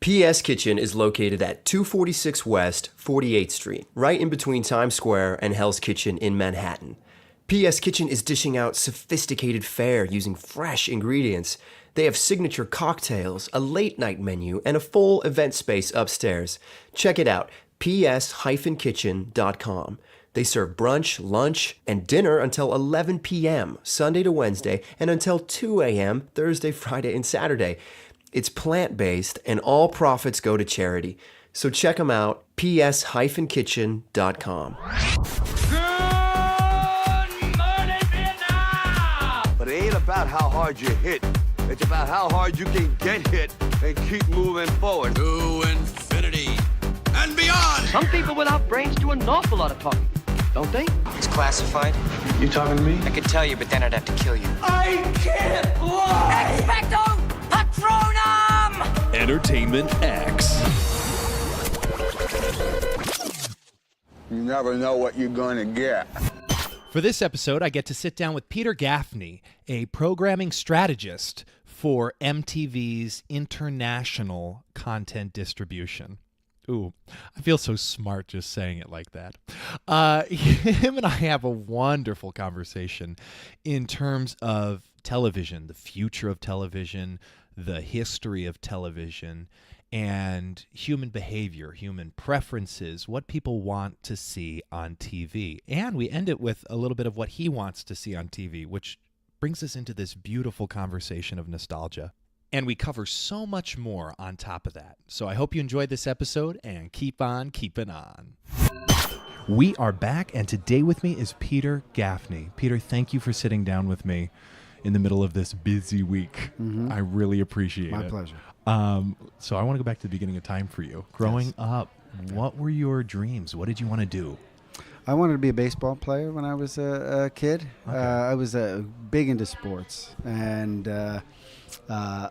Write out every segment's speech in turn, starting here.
PS Kitchen is located at 246 West 48th Street, right in between Times Square and Hell's Kitchen in Manhattan. PS Kitchen is dishing out sophisticated fare using fresh ingredients. They have signature cocktails, a late-night menu, and a full event space upstairs. Check it out, ps-kitchen.com. They serve brunch, lunch, and dinner until 11 p.m., Sunday to Wednesday, and until 2 a.m., Thursday, Friday, and Saturday. It's plant-based, and all profits go to charity. So check them out, ps-kitchen.com. But it ain't about how hard you hit. It's about how hard you can get hit and keep moving forward. To infinity and beyond. Some people without brains do an awful lot of talking, don't they? It's classified. You talking to me? I could tell you, but then I'd have to kill you. I can't lie! Expecto Patronum! Entertainment X. You never know what you're gonna get. For this episode, I get to sit down with Peter Gaffney, a programming strategist for MTV's international content distribution. Ooh, I feel so smart just saying it like that. Him and I have a wonderful conversation in terms of television, the future of television, the history of television, and human behavior, human preferences, what people want to see on TV. And we end it with a little bit of what he wants to see on TV, which brings us into this beautiful conversation of nostalgia. And we cover so much more on top of that. So I hope you enjoyed this episode and keep on keeping on. We are back, and today with me is Peter Gaffney. Peter, thank you for sitting down with me in the middle of this busy week. Mm-hmm. I really appreciate it. My pleasure. So I want to go back to the beginning of time for you. Growing up, what were your dreams? What did you want to do? I wanted to be a baseball player when I was a kid. Okay. I was big into sports, and I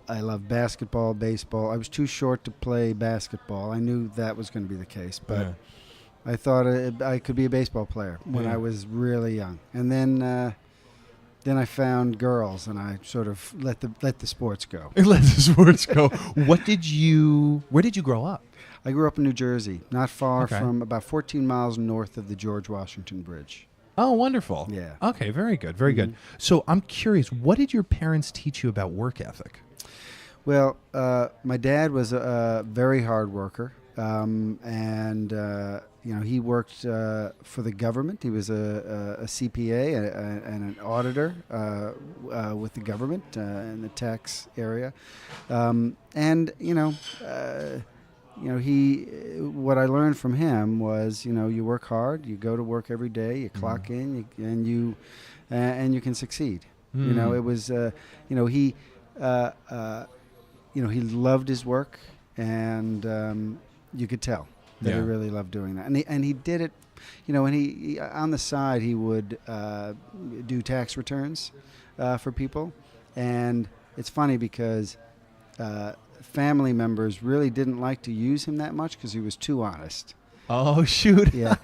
loved basketball, baseball. I was too short to play basketball. I knew that was going to be the case, but I thought I could be a baseball player when I was really young. And then I found girls, and I sort of let the sports go. Let the sports go. Where did you grow up? I grew up in New Jersey, not far from, about 14 miles north of the George Washington Bridge. Oh, wonderful. Yeah. Okay, very good, very good. So I'm curious, what did your parents teach you about work ethic? Well, my dad was a very hard worker, and he worked for the government. He was a CPA and an auditor with the government in the tax area, what I learned from him was, you work hard, you go to work every day, you clock in, and you can succeed. It was, he loved his work, and you could tell that he really loved doing that. And he did it, and he on the side, he would do tax returns for people. And it's funny because family members really didn't like to use him that much because he was too honest. Oh, shoot. Yeah.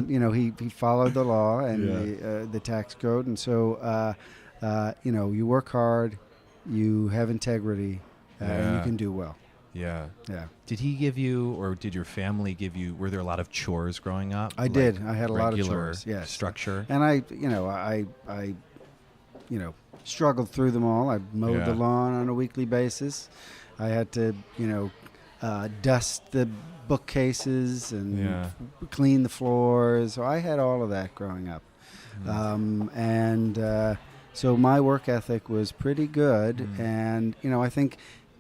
He followed the law and the tax code. And so, you work hard, you have integrity, and you can do well. Yeah. Yeah. Did he give you, or did your family give you, were there a lot of chores growing up? I did. I had a lot of chores, yes. Structure? And I struggled through them all. I mowed the lawn on a weekly basis. I had to, dust the bookcases and clean the floors. So I had all of that growing up. So my work ethic was pretty good. And,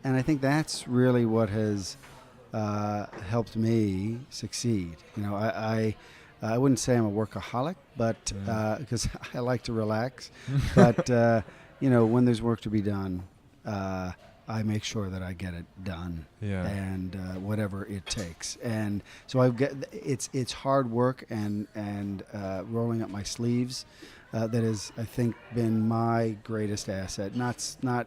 I think that's really what has helped me succeed. I wouldn't say I'm a workaholic, but because I like to relax. But, when there's work to be done, I make sure that I get it done, and whatever it takes. And so it's hard work and rolling up my sleeves that has, I think, been my greatest asset. Not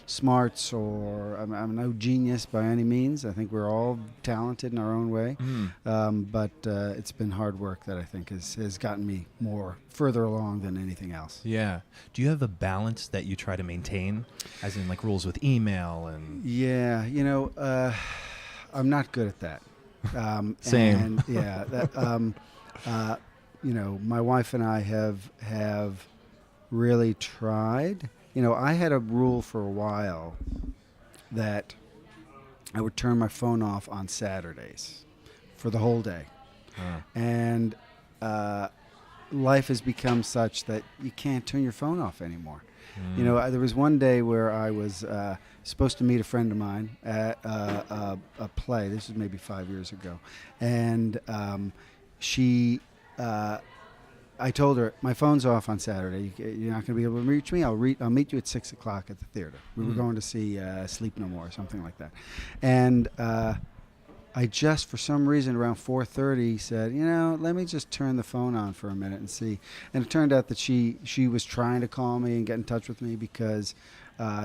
smarts, or I'm no genius by any means. I think we're all talented in our own way, but it's been hard work that I think has gotten me further along than anything else. Yeah. Do you have a balance that you try to maintain, as in like rules with email and? Yeah, I'm not good at that. Same. And yeah, my wife and I have really tried. I had a rule for a while that I would turn my phone off on Saturdays for the whole day. And life has become such that you can't turn your phone off anymore. There was one day where I was supposed to meet a friend of mine at a play. This was maybe 5 years ago. And I told her, my phone's off on Saturday. You're not going to be able to reach me. I'll meet you at 6 o'clock at the theater. We were going to see Sleep No More or something like that. And I just, for some reason, around 4:30 said, let me just turn the phone on for a minute and see. And it turned out that she was trying to call me and get in touch with me because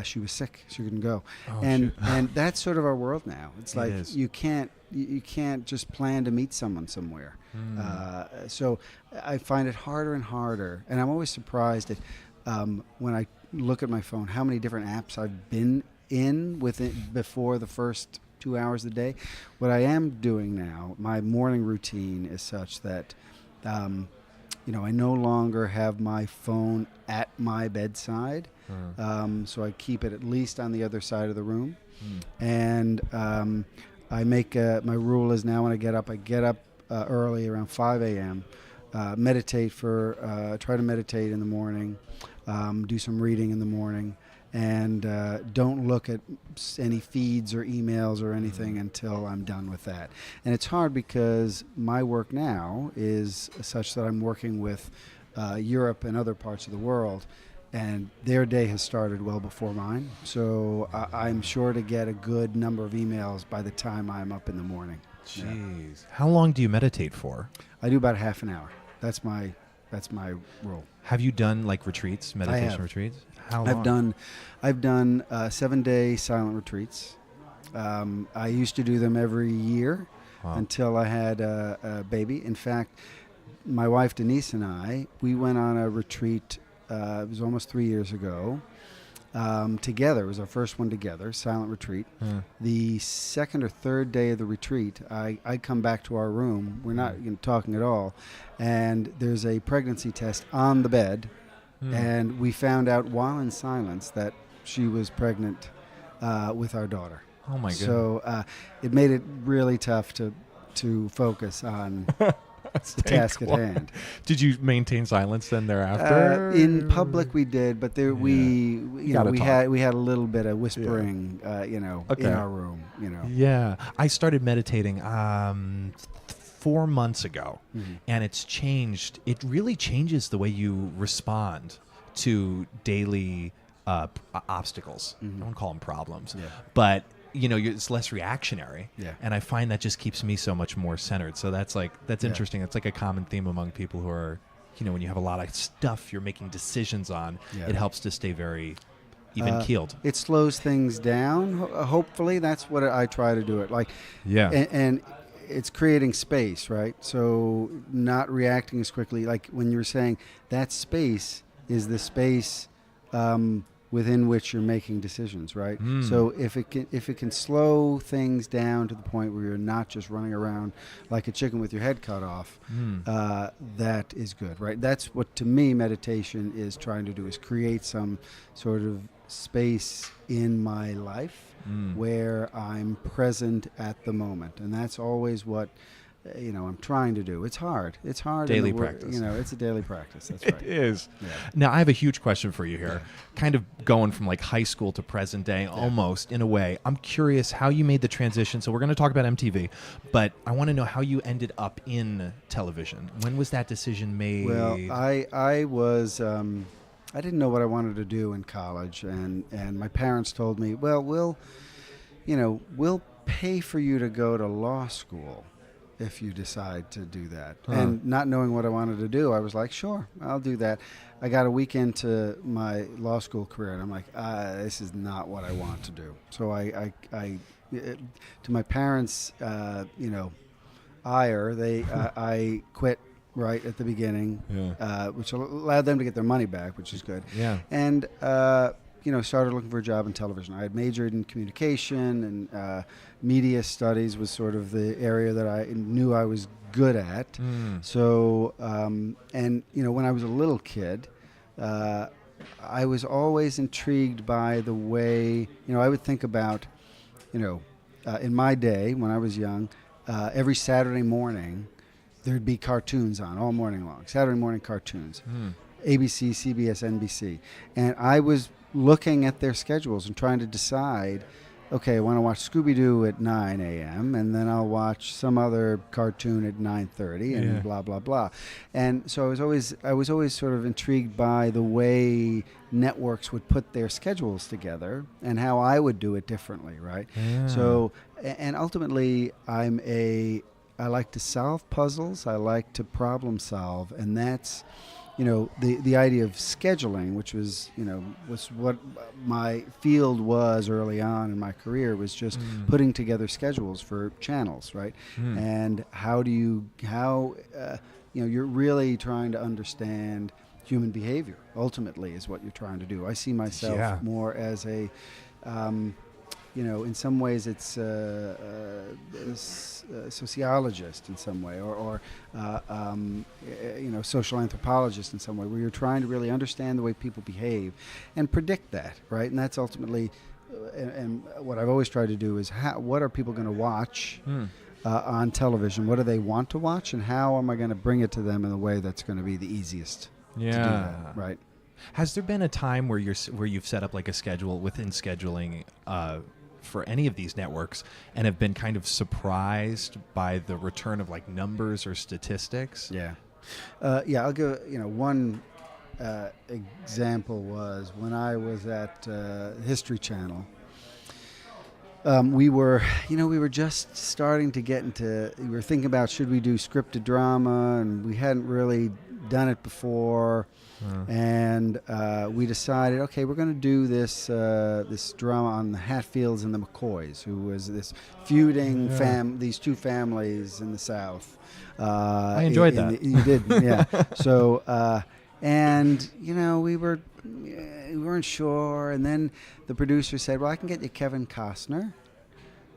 she was sick. She couldn't go. And that's sort of our world now. It's like you can't just plan to meet someone somewhere. So I find it harder and harder. And I'm always surprised at when I look at my phone, how many different apps I've been in before the first 2 hours a day. What I am doing now, my morning routine is such that, I no longer have my phone at my bedside. So I keep it at least on the other side of the room. And I make my rule is now when I get up early around 5 a.m. Try to meditate in the morning, do some reading in the morning, and don't look at any feeds or emails or anything until I'm done with that. And it's hard because my work now is such that I'm working with Europe and other parts of the world, and their day has started well before mine. So I'm sure to get a good number of emails by the time I'm up in the morning. Jeez. Yeah. How long do you meditate for? I do about half an hour. That's my rule. Have you done like retreats, meditation retreats? How long? I've done 7-day silent retreats. I used to do them every year until I had a baby. In fact, my wife Denise and we went on a retreat. It was almost 3 years ago. Together, it was our first one together, silent retreat. The second or third day of the retreat, I come back to our room. We're not talking at all, and there's a pregnancy test on the bed, and we found out while in silence that she was pregnant with our daughter. Oh my goodness! So it made it really tough to focus on the task at hand. Did you maintain silence then thereafter? In public we did, but we had a little bit of whispering, in our room. Yeah, I started meditating 4 months ago, and it's changed. It really changes the way you respond to daily obstacles. I don't call them problems, but it's less reactionary. And I find that just keeps me so much more centered. So that's interesting. It's like a common theme among people who are, when you have a lot of stuff you're making decisions on, it helps to stay very even-keeled. It slows things down. Hopefully, that's what I try to do it. And it's creating space, right? So not reacting as quickly. Like when you were saying, that space is the space within which you're making decisions, right? So if it can slow things down to the point where you're not just running around like a chicken with your head cut off, that is good, right? That's what, to me, meditation is trying to do, is create some sort of space in my life where I'm present at the moment. And that's always what I'm trying to do. It's hard. It's hard. Daily practice. It's a daily practice. That's right. It is. Yeah. Now, I have a huge question for you here, kind of going from like high school to present day, almost in a way. I'm curious how you made the transition. So we're going to talk about MTV, but I want to know how you ended up in television. When was that decision made? Well, I was, I didn't know what I wanted to do in college, and my parents told me, well, we'll pay for you to go to law school if you decide to do that. And not knowing what I wanted to do, I was like, sure, I'll do that. I got a week into my law school career, and I'm like, this is not what I want to do. So I to my parents, ire, I quit right at the beginning, which allowed them to get their money back, which is good. Yeah. And started looking for a job in television. I had majored in communication, and media studies was sort of the area that I knew I was good at. So, and when I was a little kid, I was always intrigued by the way, I would think about, in my day when I was young, every Saturday morning there'd be cartoons on all morning long. Saturday morning cartoons. ABC, CBS, NBC. And I was looking at their schedules and trying to decide, okay, I want to watch Scooby-Doo at 9 a.m. and then I'll watch some other cartoon at 9:30 and blah, blah, blah. And so I was always sort of intrigued by the way networks would put their schedules together and how I would do it differently, right? Yeah. So, and ultimately, I like to solve puzzles. I like to problem solve, and that's the idea of scheduling, which was what my field was early on in my career, was just putting together schedules for channels, right? And how you're really trying to understand human behavior. Ultimately, is what you're trying to do. I see myself more as a in some ways it's a sociologist in some way, or social anthropologist in some way, where you're trying to really understand the way people behave and predict that, right? And that's ultimately, and what I've always tried to do is what are people going to watch on television? What do they want to watch, and how am I going to bring it to them in a way that's going to be the easiest to do that, right? Has there been a time where you've set up like a schedule within scheduling for any of these networks and have been kind of surprised by the return of like numbers or statistics? I'll give one example was when I was at History Channel. We were just starting to get into. We were thinking about, should we do scripted drama, and we hadn't really done it before. And we decided, okay, we're going to do this drama on the Hatfields and the McCoys, who was this feuding these two families in the South. I enjoyed that. You did, yeah. So, and we weren't sure, and then the producer said, "Well, I can get you Kevin Costner."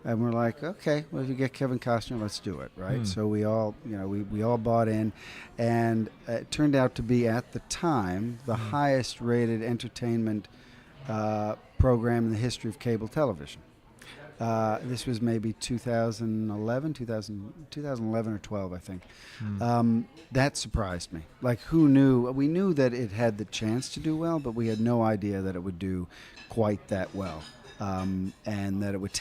And we're like, okay, well, if you get Kevin Costner, let's do it, right? So we all, we all bought in, and it turned out to be, at the time, the highest rated entertainment program in the history of cable television. This was maybe 2011 or 12, I think. That surprised me. Like, who knew? We knew that it had the chance to do well, but we had no idea that it would do quite that well. And that it would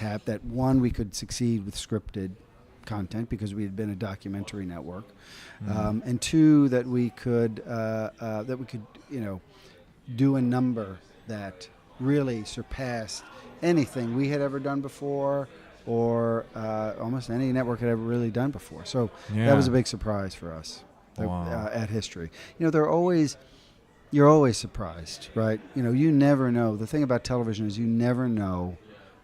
we could succeed with scripted content because we had been a documentary network, and two, that we could do a number that really surpassed anything we had ever done before, or almost any network had ever really done before. So that was a big surprise for us at History. You're always surprised, right? You never know. The thing about television is you never know.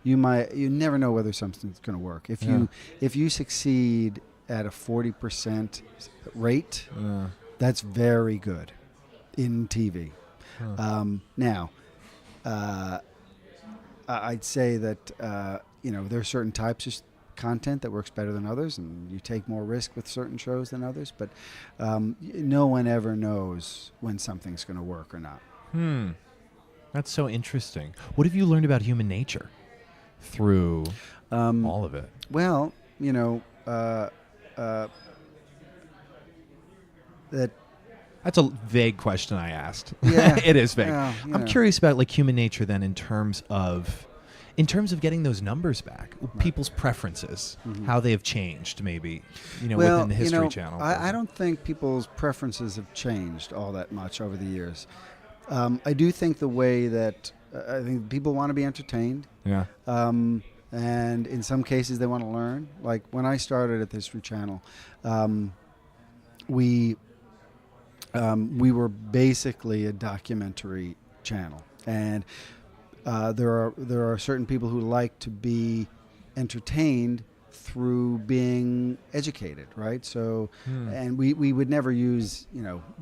You never know whether something's going to work. If you succeed at a 40% rate, that's very good in TV. Now, I'd say that there are certain types of content that works better than others, and you take more risk with certain shows than others, but no one ever knows when something's going to work or not. That's so interesting. What have you learned about human nature through all of it? Well, that's a vague question I asked. Yeah. It is vague. I'm curious about like human nature then in terms of getting those numbers back, people's preferences, how they have changed maybe, within the History Channel. I don't think people's preferences have changed all that much over the years. I do think the way that I think people want to be entertained. Yeah. And in some cases they want to learn. Like when I started at the History Channel, we were basically a documentary channel, and there are certain people who like to be entertained through being educated, right? So, and we would never use,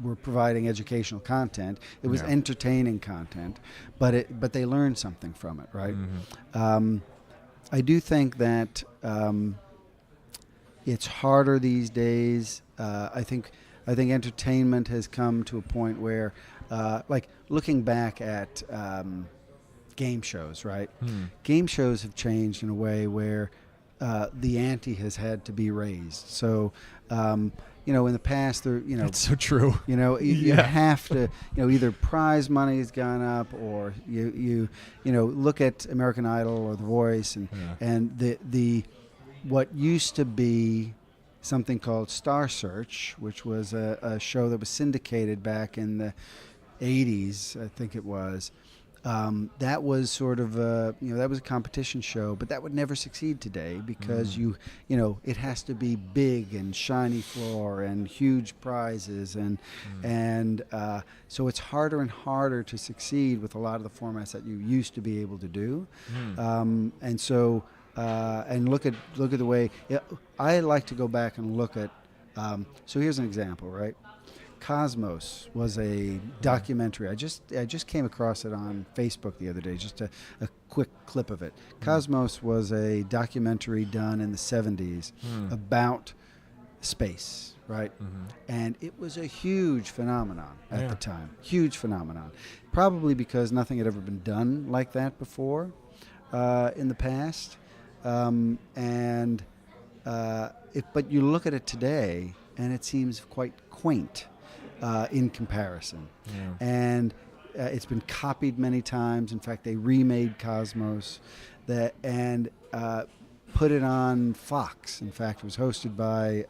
we're providing educational content. It was entertaining content, but they learned something from it, right? I do think that it's harder these days. I think entertainment has come to a point where, like looking back at game shows, right? Game shows have changed in a way where the ante has had to be raised. So, in the past, That's so true. You have to, either prize money has gone up, or you look at American Idol or The Voice, and the what used to be something called Star Search, which was a show that was syndicated back in the 80s, I think it was. That was sort of that was a competition show, but that would never succeed today because it has to be big and shiny floor and huge prizes, and so it's harder and harder to succeed with a lot of the formats that you used to be able to do, and so and look at the way I like to go back and look at. So here's an example, right? Cosmos was a documentary. I just came across it on Facebook the other day, just a quick clip of it. Cosmos was a documentary done in the 70s about space, right? And it was a huge phenomenon at the time. Huge phenomenon. Probably because nothing had ever been done like that before in the past. But you look at it today, and it seems quite quaint. In comparison. And it's been copied many times. In fact, they remade Cosmos and put it on Fox. In fact, it was hosted by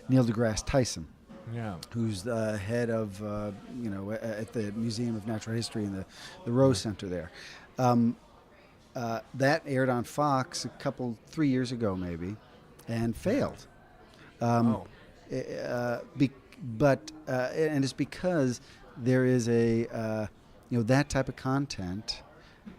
Neil deGrasse Tyson, who's the head of, at the Museum of Natural History in the Rose Center there. That aired on Fox 3 years ago maybe, and failed. But it's because there is that type of content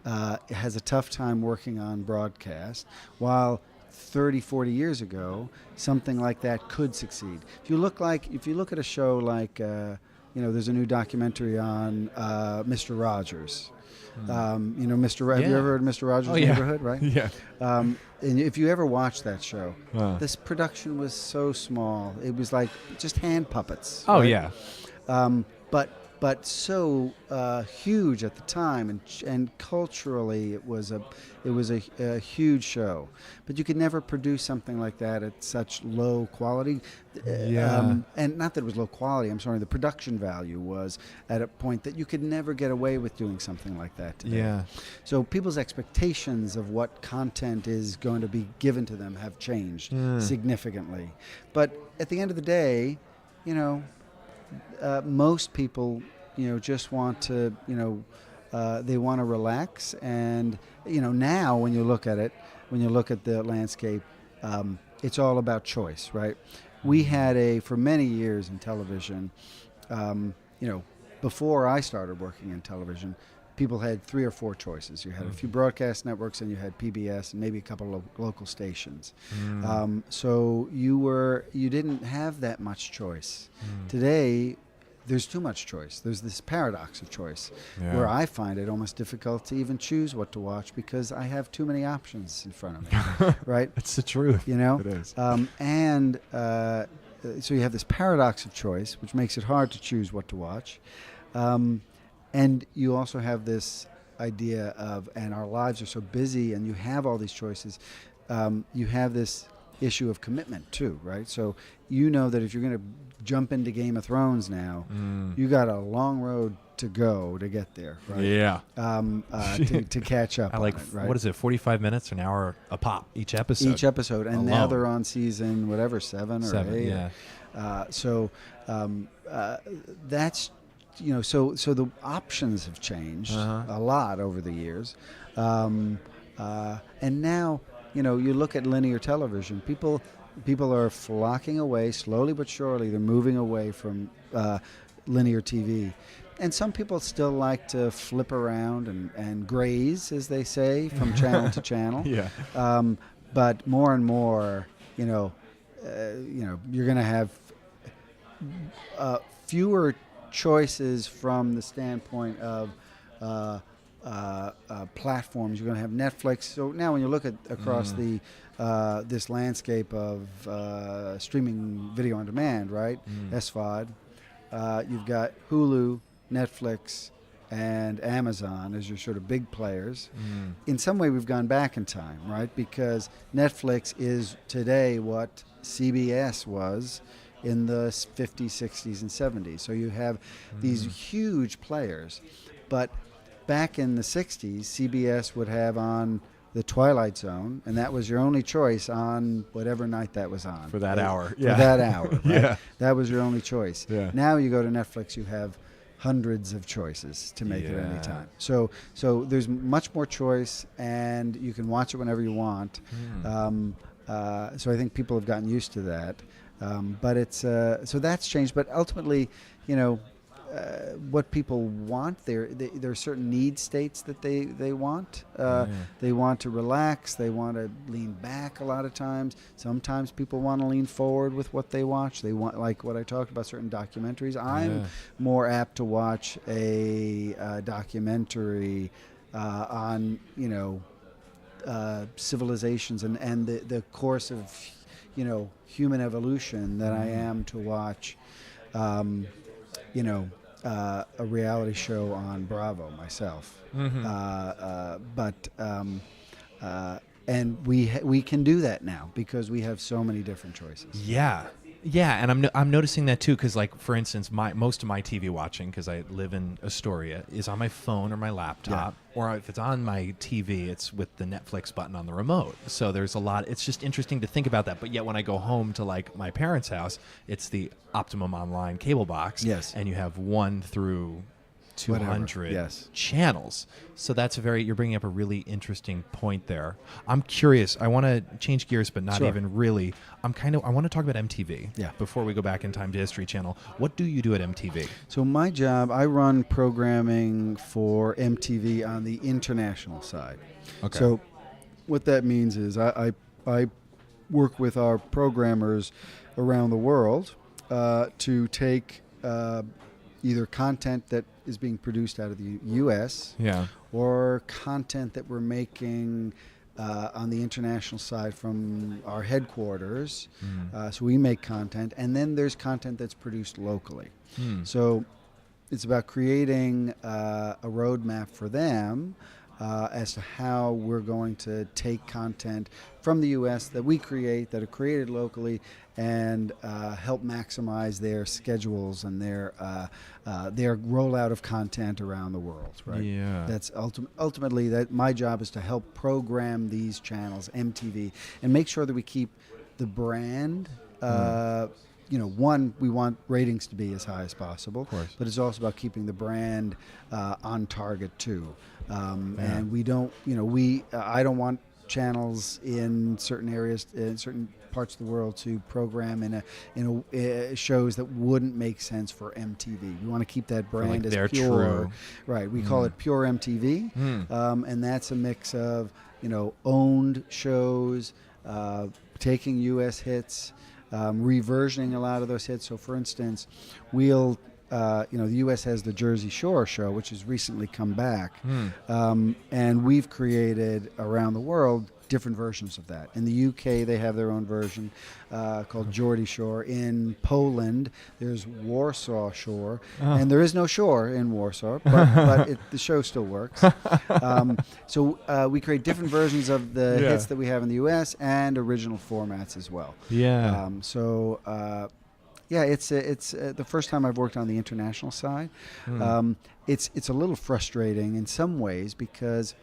has a tough time working on broadcast, while 30, 40 years ago, something like that could succeed. If you look at a show like, there's a new documentary on Mr. Rogers. Mr. Have you ever heard of Mr. Rogers' Neighborhood, right? Yeah. And if you ever watched that show, this production was so small. It was like just hand puppets. Oh, right? yeah. But so huge at the time, and culturally it was a huge show. But you could never produce something like that at such low quality. And not that it was low quality. I'm sorry. The production value was at a point that you could never get away with doing something like that today. Yeah. So people's expectations of what content is going to be given to them have changed significantly. But at the end of the day, most people, just want to, they want to relax. And, now when you look at it, when you look at the landscape, it's all about choice, right? We had for many years in television, before I started working in television, people had 3 or 4 choices. You had a few broadcast networks, and you had PBS, and maybe a couple of local stations. So you didn't have that much choice. Today, there's too much choice. There's this paradox of choice, where I find it almost difficult to even choose what to watch because I have too many options in front of me. Right? That's the truth. It is. So you have this paradox of choice, which makes it hard to choose what to watch. And you also have this idea of, and our lives are so busy, and you have all these choices, you have this issue of commitment too, right? So that if you're going to jump into Game of Thrones now, you got a long road to go to get there, right? Yeah. To catch up on it, right? What is it, 45 minutes, an hour a pop, each episode? Each episode. And now they're on season, 7 or 8. Yeah. That's... so the options have changed a lot over the years, and now you look at linear television. People are flocking away slowly but surely. They're moving away from linear TV, and some people still like to flip around and graze, as they say, from channel to channel. Yeah. but more and more, you're going to have fewer choices from the standpoint of platforms. You're going to have Netflix. So now, when you look at across the this landscape of streaming video on demand, right, SVOD, you've got Hulu, Netflix, and Amazon as your sort of big players. In some way, we've gone back in time, right? Because Netflix is today what CBS was in the 50s, 60s, and 70s. So you have these huge players. But back in the 60s, CBS would have on The Twilight Zone, and that was your only choice on whatever night that was on. For that hour. For that hour, right? Yeah. That was your only choice. Yeah. Now you go to Netflix, you have hundreds of choices to make at any time. So there's much more choice, and you can watch it whenever you want. So I think people have gotten used to that. But it's so that's changed. But ultimately, what people want, there are certain need states that they want. They want to relax. They want to lean back a lot of times. Sometimes people want to lean forward with what they watch. They want, like what I talked about, certain documentaries. I'm more apt to watch a documentary on civilizations and the course of human evolution than I am to watch a reality show on Bravo myself. And we can do that now because we have so many different choices. Yeah, and I'm noticing that too, because like for instance, most of my TV watching, because I live in Astoria, is on my phone or my laptop, or if it's on my TV, it's with the Netflix button on the remote. So there's a lot. It's just interesting to think about that. But yet when I go home to like my parents' house, it's the Optimum Online cable box, and you have 1 through 200 channels. So that's you're bringing up a really interesting point there. I'm curious. I want to change gears, but not even really. I want to talk about MTV. Before we go back in time to History Channel, what do you do at MTV? So my job, I run programming for MTV on the international side. Okay. So what that means is I work with our programmers around the world to take either content that is being produced out of the U.S. Or content that we're making on the international side from our headquarters. So we make content, and then there's content that's produced locally. So it's about creating a roadmap for them as to how we're going to take content from the U.S. that we create, that are created locally, and help maximize their schedules and their rollout of content around the world. Right? Yeah. That's ultimately that. My job is to help program these channels, MTV, and make sure that we keep the brand. One, we want ratings to be as high as possible, of course, but it's also about keeping the brand on target too. And we don't, I don't want channels in certain areas, in certain parts of the world, to program in shows that wouldn't make sense for MTV. We want to keep that brand as pure. True. Right. We call it pure MTV, and that's a mix of owned shows, taking U.S. hits. Reversioning a lot of those hits. So, for instance, the U.S. has the Jersey Shore show, which has recently come back, and we've created around the world different versions of that. In the UK, they have their own version called Geordie Shore. In Poland, there's Warsaw Shore, and there is no shore in Warsaw, but the show still works. So we create different versions of the hits that we have in the US and original formats as well. It's the first time I've worked on the international side. It's a little frustrating in some ways because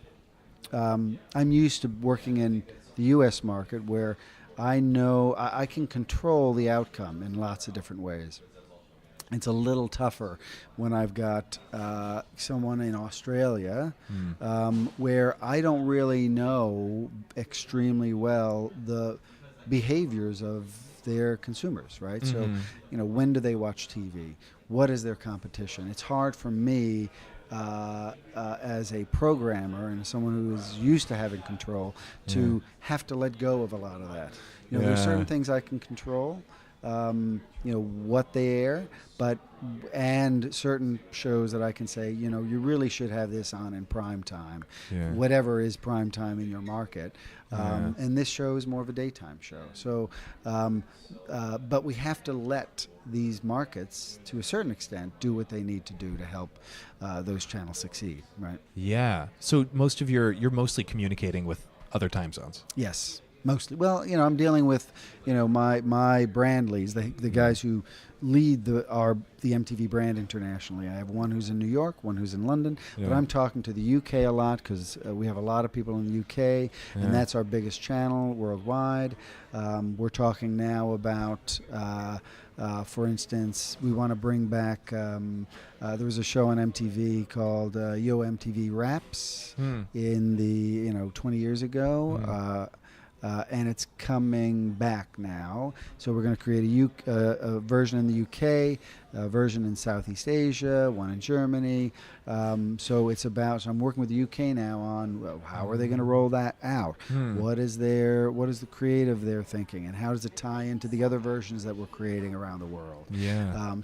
I'm used to working in the U.S. market where I know I can control the outcome in lots of different ways. It's a little tougher when I've got someone in Australia where I don't really know extremely well the behaviors of their consumers, right? So, when do they watch TV? What is their competition? It's hard for me as a programmer and someone who is used to having control to have to let go of a lot of that. There's certain things I can control, what they air, and certain shows that I can say, you really should have this on in prime time, whatever is prime time in your market. And this show is more of a daytime show. So, but we have to let these markets, to a certain extent, do what they need to do to help those channels succeed, right? Yeah. So you're mostly communicating with other time zones. Yes. Mostly. Well, I'm dealing with, my brand leads, the guys who lead the MTV brand internationally. I have one who's in New York, one who's in London, but I'm talking to the UK a lot because we have a lot of people in the UK, and that's our biggest channel worldwide. We're talking now about, for instance, we want to bring back, there was a show on MTV called Yo MTV Raps in the, 20 years ago. And it's coming back now. So we're going to create a version in the UK, a version in Southeast Asia, one in Germany. So I'm working with the UK now on how are they going to roll that out? What is the creative they're thinking, and how does it tie into the other versions that we're creating around the world?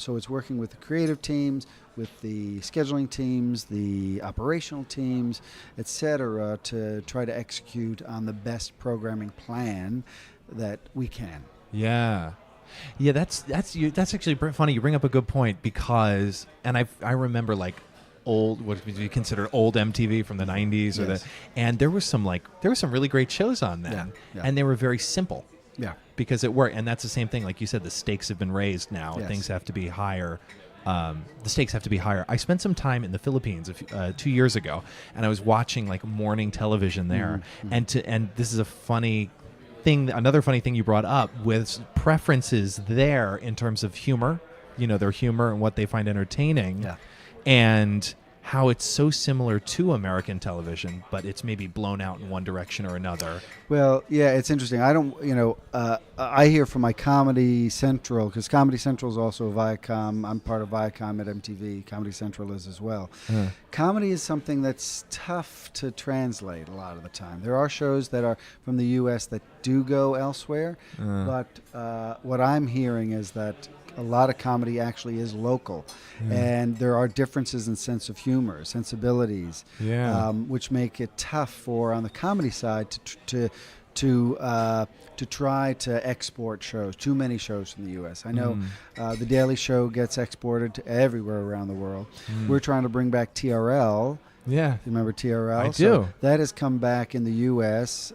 So it's working with the creative teams, with the scheduling teams, the operational teams, etc., to try to execute on the best programming plan that we can. Yeah, that's actually funny. You bring up a good point because, and I remember like old, what would you consider old MTV from the 90s and there was some really great shows on then, and they were very simple. Yeah, because it worked, and that's the same thing. Like you said, the stakes have been raised now. Things have to be higher. The stakes have to be higher. I spent some time in the Philippines 2 years ago, and I was watching like morning television there. And this is a funny thing. Another funny thing you brought up with preferences there in terms of humor. Their humor and what they find entertaining, and how it's so similar to American television, but it's maybe blown out in one direction or another. Well, yeah, it's interesting. I don't, I hear from my Comedy Central, because Comedy Central is also Viacom. I'm part of Viacom at MTV. Comedy Central is as well. Comedy is something that's tough to translate a lot of the time. There are shows that are from the U.S. that do go elsewhere, but what I'm hearing is that a lot of comedy actually is local, and there are differences in sense of humor, sensibilities, which make it tough for, on the comedy side, to try to export shows. Too many shows from the U.S. I know The Daily Show gets exported to everywhere around the world. We're trying to bring back TRL. Yeah, you remember TRL? I do. That has come back in the U.S.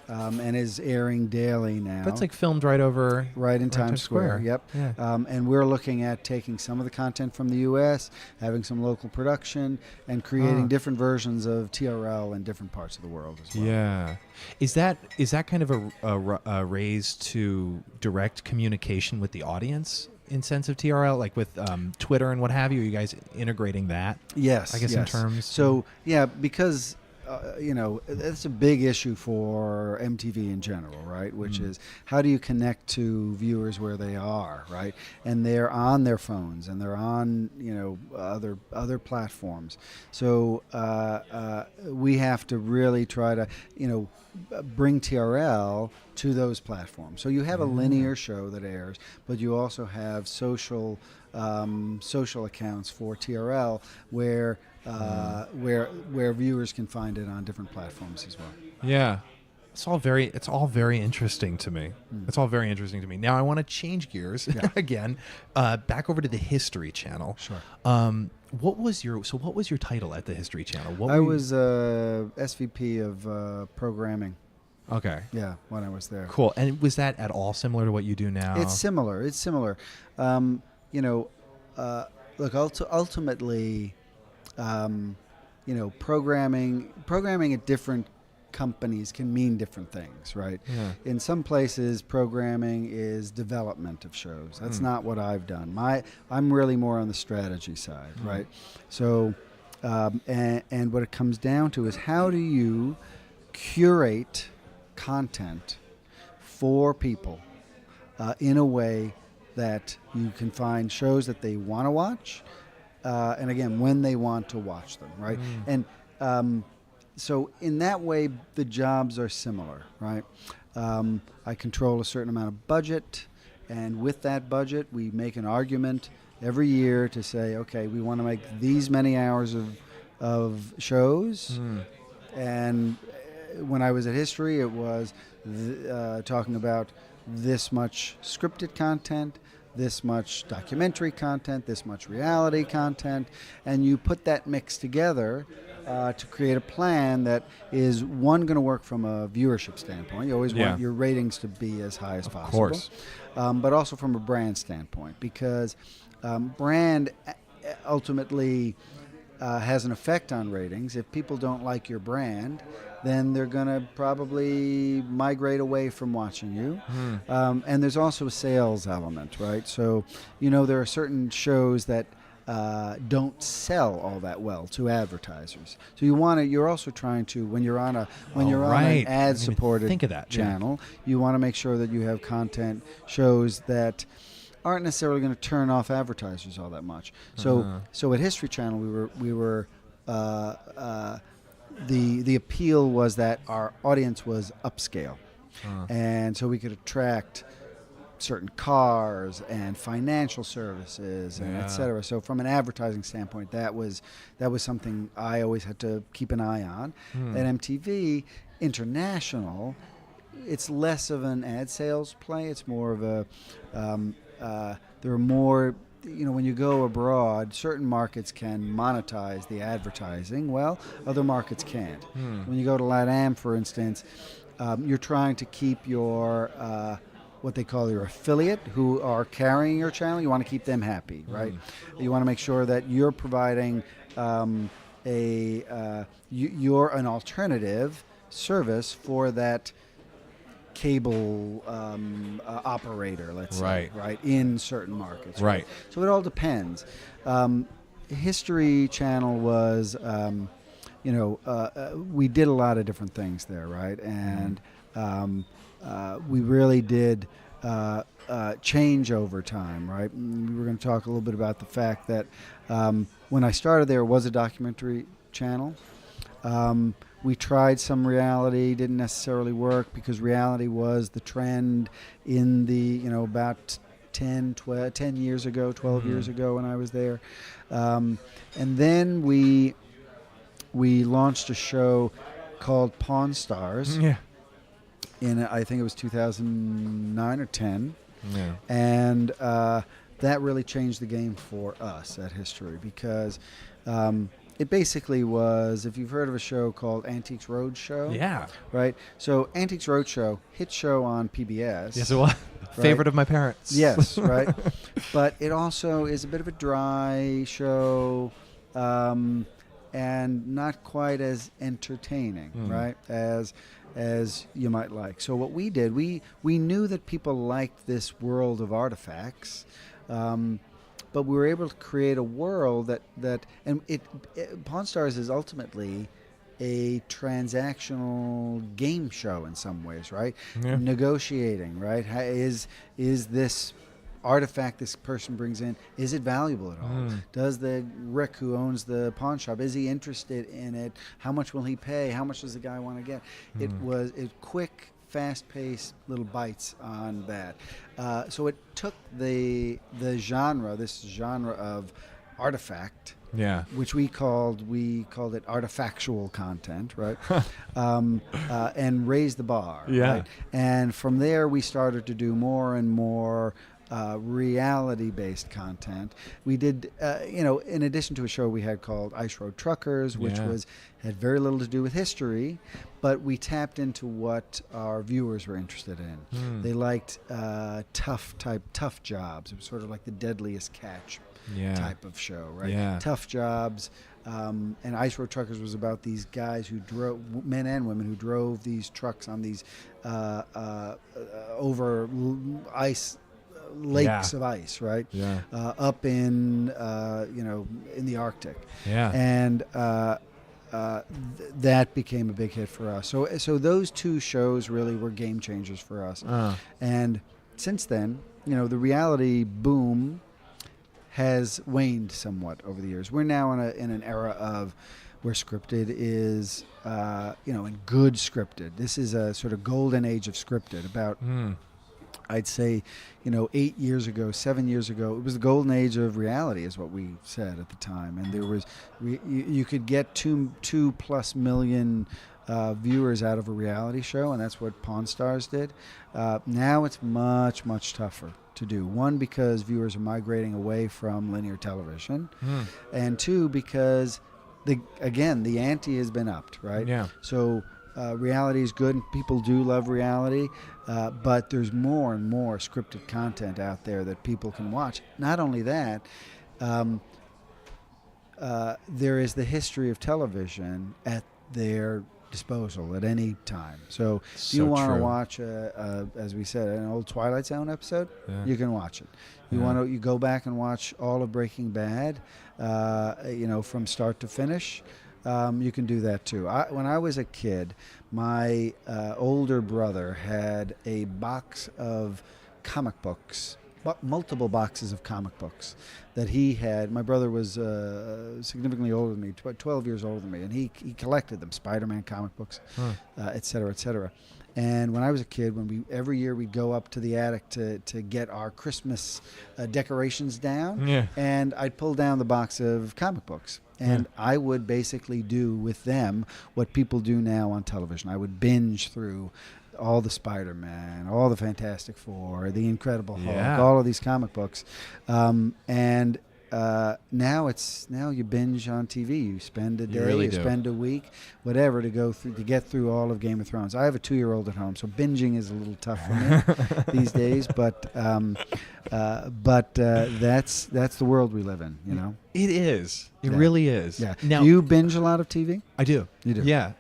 And is airing daily now. That's like filmed right in Times Square. Yep. Yeah. And we're looking at taking some of the content from the U.S., having some local production, and creating different versions of TRL in different parts of the world as well. Yeah. Is that kind of a raise to direct communication with the audience? In sense of TRL, like with Twitter and what have you? Are you guys integrating that? Yes. I guess in terms. So, yeah, because, that's a big issue for MTV in general, right? Which is, how do you connect to viewers where they are, right? And they're on their phones, and they're on, other platforms. So we have to really try to, bring TRL to those platforms. So you have a linear show that airs, but you also have social accounts for TRL where viewers can find it on different platforms as well. Yeah. It's all very interesting to me. It's all very interesting to me. Now I want to change gears again, back over to the History Channel. Sure. What was your title at the History Channel? I was SVP of programming. Okay. Yeah, when I was there. Cool. And was that at all similar to what you do now? It's similar. Look, ultimately, programming at different companies can mean different things, right? Yeah. In some places, programming is development of shows. That's not what I've done. I'm really more on the strategy side, right? So, and what it comes down to is, how do you curate content for people in a way that you can find shows that they want to watch, and again, when they want to watch them, right? And so in that way, the jobs are similar, right? I control a certain amount of budget, and with that budget, we make an argument every year to say, okay, we want to make these many hours of shows. And when I was at History, it was talking about this much scripted content, this much documentary content, this much reality content, and you put that mix together to create a plan that is, one, going to work from a viewership standpoint. You always want your ratings to be as high as possible. Of course. But also from a brand standpoint, because brand ultimately has an effect on ratings. If people don't like your brand, then they're going to probably migrate away from watching you. And there's also a sales element, right? So, there are certain shows that don't sell all that well to advertisers. So you're also trying to, when you're on an ad-supported channel, you want to make sure that you have content shows that aren't necessarily going to turn off advertisers all that much. So at History Channel, we were the appeal was that our audience was upscale, and so we could attract certain cars and financial services and et cetera. So from an advertising standpoint, that was something I always had to keep an eye on. At MTV International, it's less of an ad sales play. It's more of a there are more, when you go abroad, certain markets can monetize the advertising. Well, other markets can't. When you go to A&amp, for instance, you're trying to keep your what they call your affiliate, who are carrying your channel. You want to keep them happy, right? You want to make sure that you're providing you're an alternative service for that cable operator, let's say, right, in certain markets. Right. So it all depends. History Channel was, we did a lot of different things there, right? And we really did change over time, right? We were going to talk a little bit about the fact that when I started there was a documentary channel. We tried some reality, didn't necessarily work because reality was the trend in the, about 10 years ago, 12 years ago when I was there. And then we launched a show called Pawn Stars in, I think it was 2009 or 10. Yeah. And that really changed the game for us at History because it basically was, if you've heard of a show called Antiques Roadshow. Yeah. Right? So Antiques Roadshow, hit show on PBS. Yes, it was. Favorite of my parents. Yes, right. But it also is a bit of a dry show and not quite as entertaining, right, as you might like. So what we did, we knew that people liked this world of artifacts, but we were able to create a world that Pawn Stars is ultimately a transactional game show in some ways, right? Yeah. Negotiating, right? Is this artifact this person brings in, is it valuable at all? Does the Rick who owns the pawn shop, is he interested in it? How much will he pay? How much does the guy want to get? It was quick, fast-paced little bites on that. So it took this genre of artifact, which we called it artifactual content, right? And raised the bar. Yeah. Right? And from there, we started to do more and more reality-based content. We did, in addition to a show we had called Ice Road Truckers, which had very little to do with history, but we tapped into what our viewers were interested in. They liked tough jobs. It was sort of like the Deadliest Catch type of show, right? Yeah. Tough jobs. And Ice Road Truckers was about these guys who drove, men and women, who drove these trucks on these over ice lakes of ice, right? Yeah. Up in in the Arctic. Yeah. And that became a big hit for us. So those two shows really were game changers for us. And since then, the reality boom has waned somewhat over the years. We're now in an era of where scripted is, and good scripted. This is a sort of golden age of scripted. About, I'd say, 8 years ago, 7 years ago, it was the golden age of reality, is what we said at the time. And there was, you could get 2+ million viewers out of a reality show, and that's what Pawn Stars did. Now it's much, much tougher to do. One, because viewers are migrating away from linear television, and two, because the ante has been upped, right? Yeah. So reality is good, and people do love reality, but there's more and more scripted content out there that people can watch. Not only that, there is the history of television at their disposal at any time. So if you want to watch, as we said, an old Twilight Zone episode, you can watch it. You go back and watch all of Breaking Bad, from start to finish. You can do that too. When I was a kid, my older brother had a box of comic books, multiple boxes of comic books that he had. My brother was significantly older than me, 12 years older than me, and he collected them, Spider-Man comic books, et cetera, et cetera. And when I was a kid, every year we'd go up to the attic to get our Christmas decorations down, and I'd pull down the box of comic books. And I would basically do with them what people do now on television. I would binge through all the Spider-Man, all the Fantastic Four, the Incredible Hulk, all of these comic books. And now you binge on TV. You spend a day, you spend a week, whatever, to get through all of Game of Thrones. I have a 2-year-old at home, so binging is a little tough for me these days. But that's the world we live in. It is. It really is. Yeah. Now, do you binge a lot of TV? I do. You do. Yeah.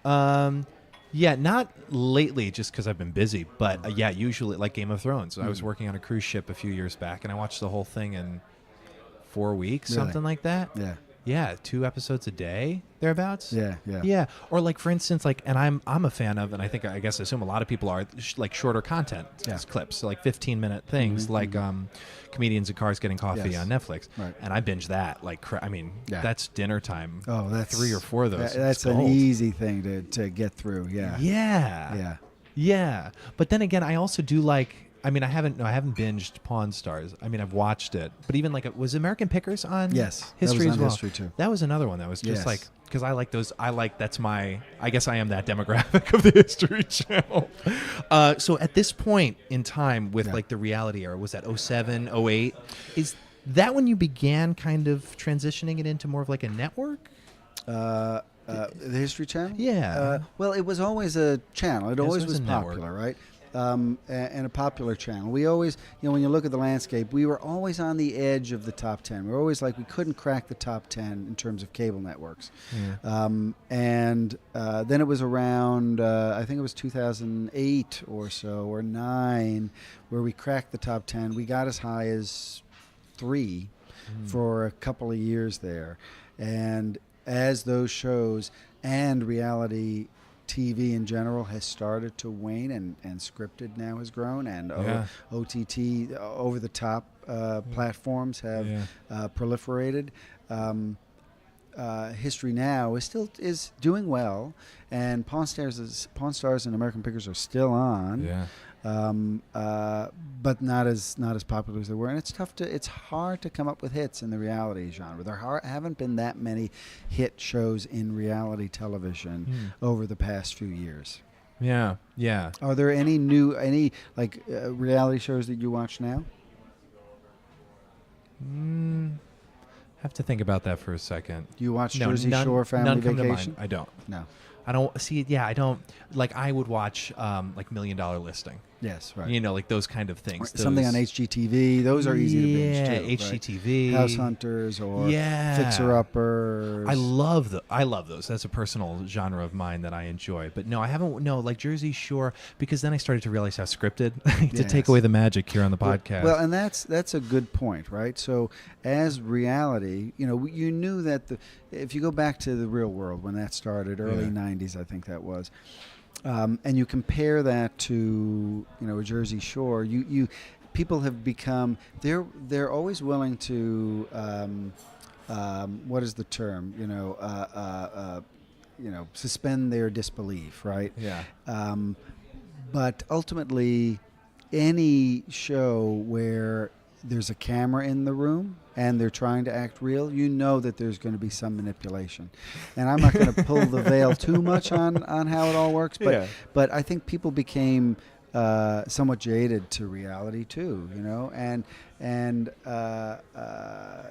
Yeah, not lately just because I've been busy, but usually like Game of Thrones. I was working on a cruise ship a few years back, and I watched the whole thing in 4 weeks, something like that. Yeah. Yeah, 2 episodes a day, thereabouts. Yeah. Yeah, or like for instance, like, and I'm a fan of, and I assume a lot of people are, like shorter content clips, so like 15-minute things, like Comedians in Cars Getting Coffee on Netflix, right. And I binge that. Like, that's dinner time. Oh, that's 3 or 4 of those. That's an easy thing to get through. Yeah. But then again, I also do like. I haven't binged Pawn Stars. I've watched it, but even like, was American Pickers on? Yes, History that was on as well. History too. That was another one that was just like, because I like those. That's my. I guess I am that demographic of the History Channel. So at this point in time, with like the reality era, was that 07, 08? Is that when you began kind of transitioning it into more of like a network? The History Channel? Yeah. Well, it was always a channel. It always was popular, network. right? And a popular channel. We always, when you look at the landscape, we were always on the edge of the top 10. We were always like, we couldn't crack the top 10 in terms of cable networks. And then it was around, I think it was 2008 or so, or 9, where we cracked the top 10. We got as high as 3 for a couple of years there. And as those shows and reality TV in general has started to wane, and scripted now has grown, and OTT, over-the-top platforms have proliferated. History Now is doing well, and Pawn Stars and American Pickers are still on. But not as popular as they were, and it's hard to come up with hits in the reality genre. There haven't been that many hit shows in reality television over the past few years. Yeah. Are there any reality shows that you watch now? Have to think about that for a second. Do you watch Jersey Shore Family Vacation? I don't. No. I don't see. Yeah, I don't. Like, I would watch like $1 Million Listing. Yes, right. Like those kind of things. Something on HGTV. Those are easy to binge too. Yeah, HGTV. Right? House Hunters or Fixer Uppers. I love those. That's a personal genre of mine that I enjoy. But no, I haven't. No, like Jersey Shore, because then I started to realize how scripted to take away the magic here on the podcast. Well, and that's a good point, right? So as reality, you knew that if you go back to the Real World when that started, early 90s, I think that was. And you compare that to a Jersey Shore, people have become they're always willing to what is the term? Suspend their disbelief, right? Yeah. But ultimately, any show where there's a camera in the room and they're trying to act real, you know that there's going to be some manipulation. And I'm not going to pull the veil too much on how it all works, but I think people became somewhat jaded to reality too,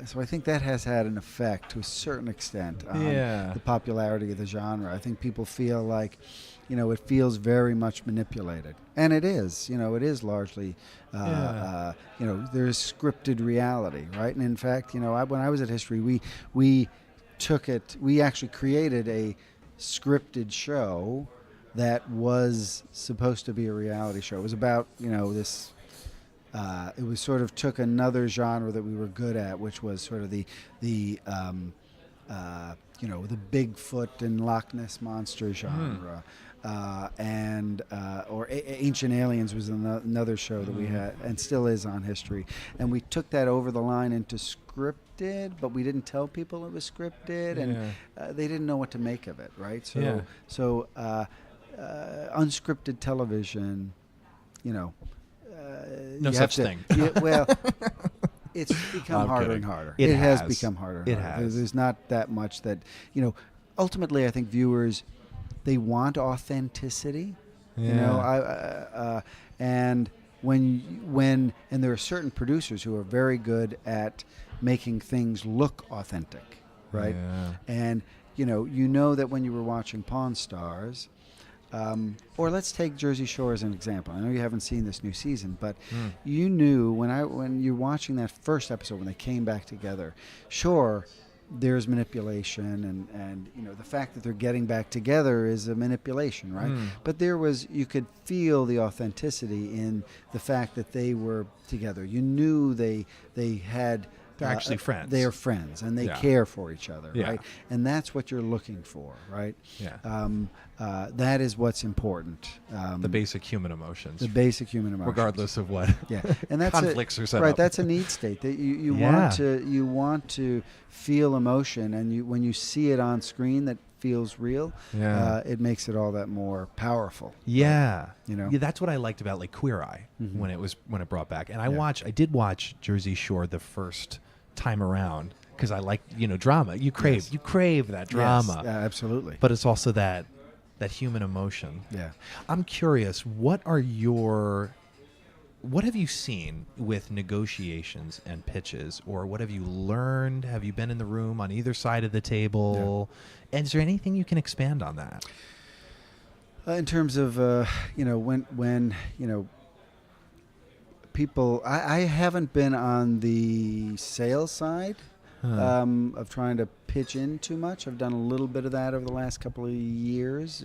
so I think that has had an effect to a certain extent on the popularity of the genre. I think people feel like, it feels very much manipulated, and it is. It is largely, there's scripted reality, right? And in fact, when I was at History, we actually created a scripted show that was supposed to be a reality show. It was about, this. It was sort of took another genre that we were good at, which was sort of the Bigfoot and Loch Ness monster genre. Ancient Aliens was another show that we had and still is on History. And we took that over the line into scripted, but we didn't tell people it was scripted, and they didn't know what to make of it, right? So unscripted television, no such thing. It's become harder and harder. It has become harder and harder. has. There's not that much that, ultimately I think viewers, they want authenticity, and when there are certain producers who are very good at making things look authentic, right? Yeah. And that when you were watching Pawn Stars, or let's take Jersey Shore as an example. I know you haven't seen this new season, but you knew when you're watching that first episode when they came back together. Sure, there's manipulation, and the fact that they're getting back together is a manipulation, right? But you could feel the authenticity in the fact that they were together. You knew they had. They're actually friends. They are friends, and they care for each other, right? And that's what you're looking for, right? Yeah. That is what's important. The basic human emotions. Regardless of what and that's conflicts are set right. up. That's a need state. That you want to feel emotion, and when you see it on screen that feels real, it makes it all that more powerful. Yeah. Right? That's what I liked about like Queer Eye when it brought back. And I did watch Jersey Shore the first time around because I like drama. You crave that drama. Yes, absolutely. But it's also that human emotion. Yeah. I'm curious, what have you seen with negotiations and pitches, or what have you learned? Have you been in the room on either side of the table? Yeah. And is there anything you can expand on that? In terms of when people, I haven't been on the sales side of trying to pitch in too much. I've done a little bit of that over the last couple of years,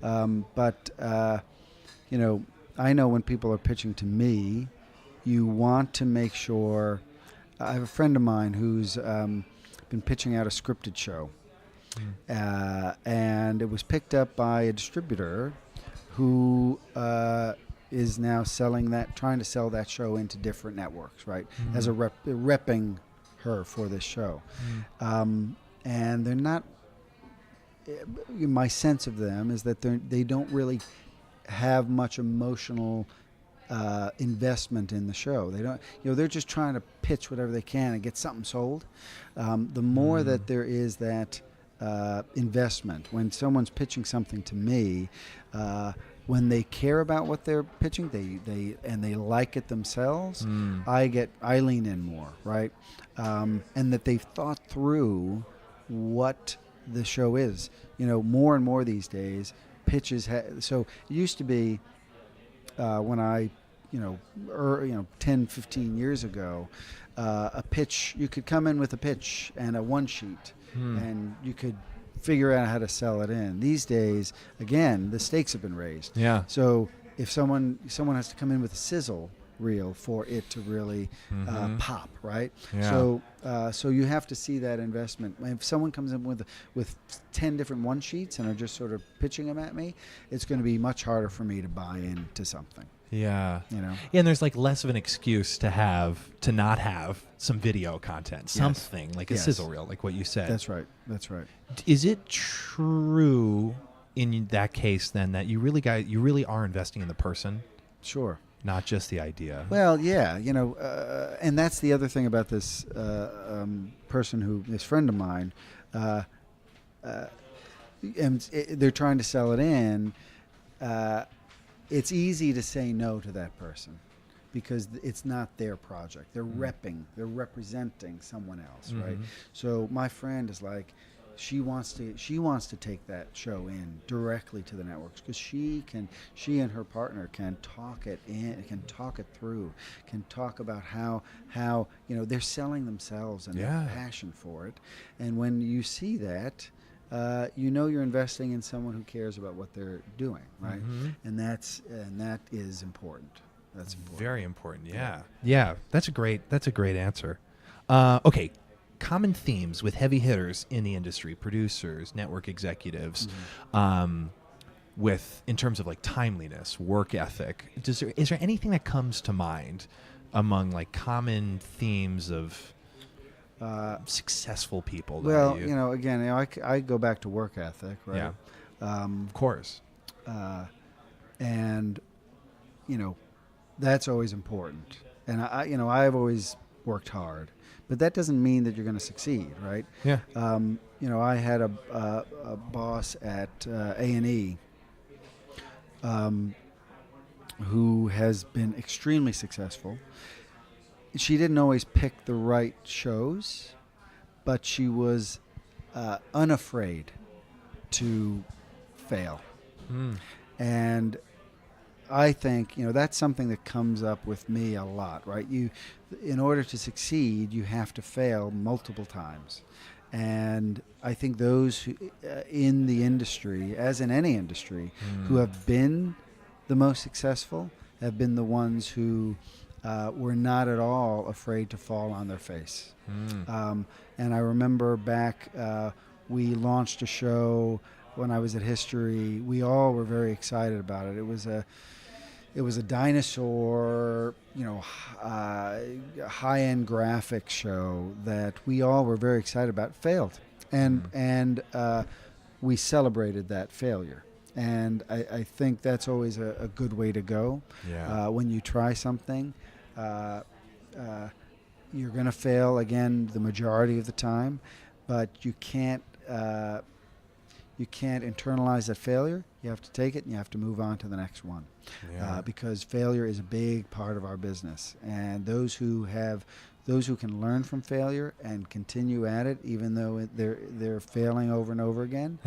but I know when people are pitching to me, you want to make sure. I have a friend of mine who's been pitching out a scripted show, and it was picked up by a distributor who is now trying to sell that show into different networks, right? As repping her for this show, and they're not. My sense of them is that they don't really have much emotional investment in the show. They don't, they're just trying to pitch whatever they can and get something sold. The more that there is that investment, when someone's pitching something to me, when they care about what they're pitching, they like it themselves, I lean in more, right? And that they've thought through what the show is. More and more these days, pitches. So it used to be when I, 10, 15 years ago, a pitch, you could come in with a pitch and a one sheet, and you could figure out how to sell it in. These days, again, the stakes have been raised. Yeah. So if someone has to come in with a sizzle reel for it to really pop, right? Yeah. So you have to see that investment. If someone comes in with 10 different one sheets and are just sort of pitching them at me, it's going to be much harder for me to buy into something. Yeah. You know? Yeah, and there's like less of an excuse to not have some video content, something like a Yes. sizzle reel, like what you said. That's right. That's right. Is it true in that case then that you really are investing in the person, Sure. not just the idea? Well, yeah, and that's the other thing about this this friend of mine, and they're trying to sell it in. It's easy to say no to that person because it's not their project. They're representing someone else, right? So my friend is like, she wants to take that show in directly to the networks because she and her partner can talk it through, can talk about how they're selling themselves and their passion for it. And when you see that, you're investing in someone who cares about what they're doing, right? And that is important. That's important. Very important. Yeah. That's a great answer. Okay. Common themes with heavy hitters in the industry, producers, network executives, in terms of like timeliness, work ethic. Is there anything that comes to mind among like common themes of successful people? I go back to work ethic, right? Yeah. Of course. And that's always important. And I've always worked hard. But that doesn't mean that you're going to succeed, right? Yeah. I had a boss at A&E who has been extremely successful. She didn't always pick the right shows, but she was unafraid to fail. And I think that's something that comes up with me a lot, right? In order to succeed, you have to fail multiple times, and I think those who, in the industry, as in any industry, who have been the most successful have been the ones who were not at all afraid to fall on their face. And I remember back, we launched a show when I was at History. We all were very excited about it. It was a dinosaur, high-end graphics show that we all were very excited about. Failed, and we celebrated that failure. And I think that's always a good way to go. Yeah. When you try something, you're going to fail again the majority of the time, but you can't internalize that failure. You have to take it and you have to move on to the next one. Because failure is a big part of our business, and those who can learn from failure and continue at it, even though they're failing over and over again,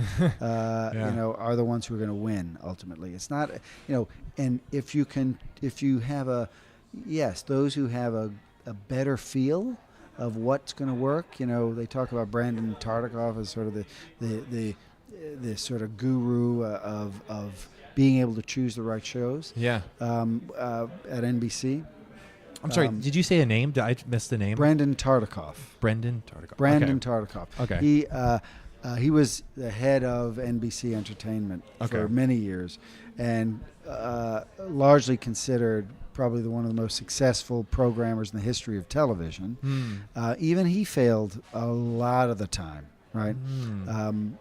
are the ones who are going to win ultimately. It's not, and if you have those who have a better feel of what's going to work. They talk about Brandon Tartikoff as sort of the sort of guru of being able to choose the right shows. Yeah. At NBC. I'm sorry. Did you say a name? Did I miss the name? Brandon Tartikoff. Brandon Tartikoff. Tartikoff. Okay. He was the head of NBC Entertainment for many years, and largely considered probably one of the most successful programmers in the history of television. Even he failed a lot of the time. Right,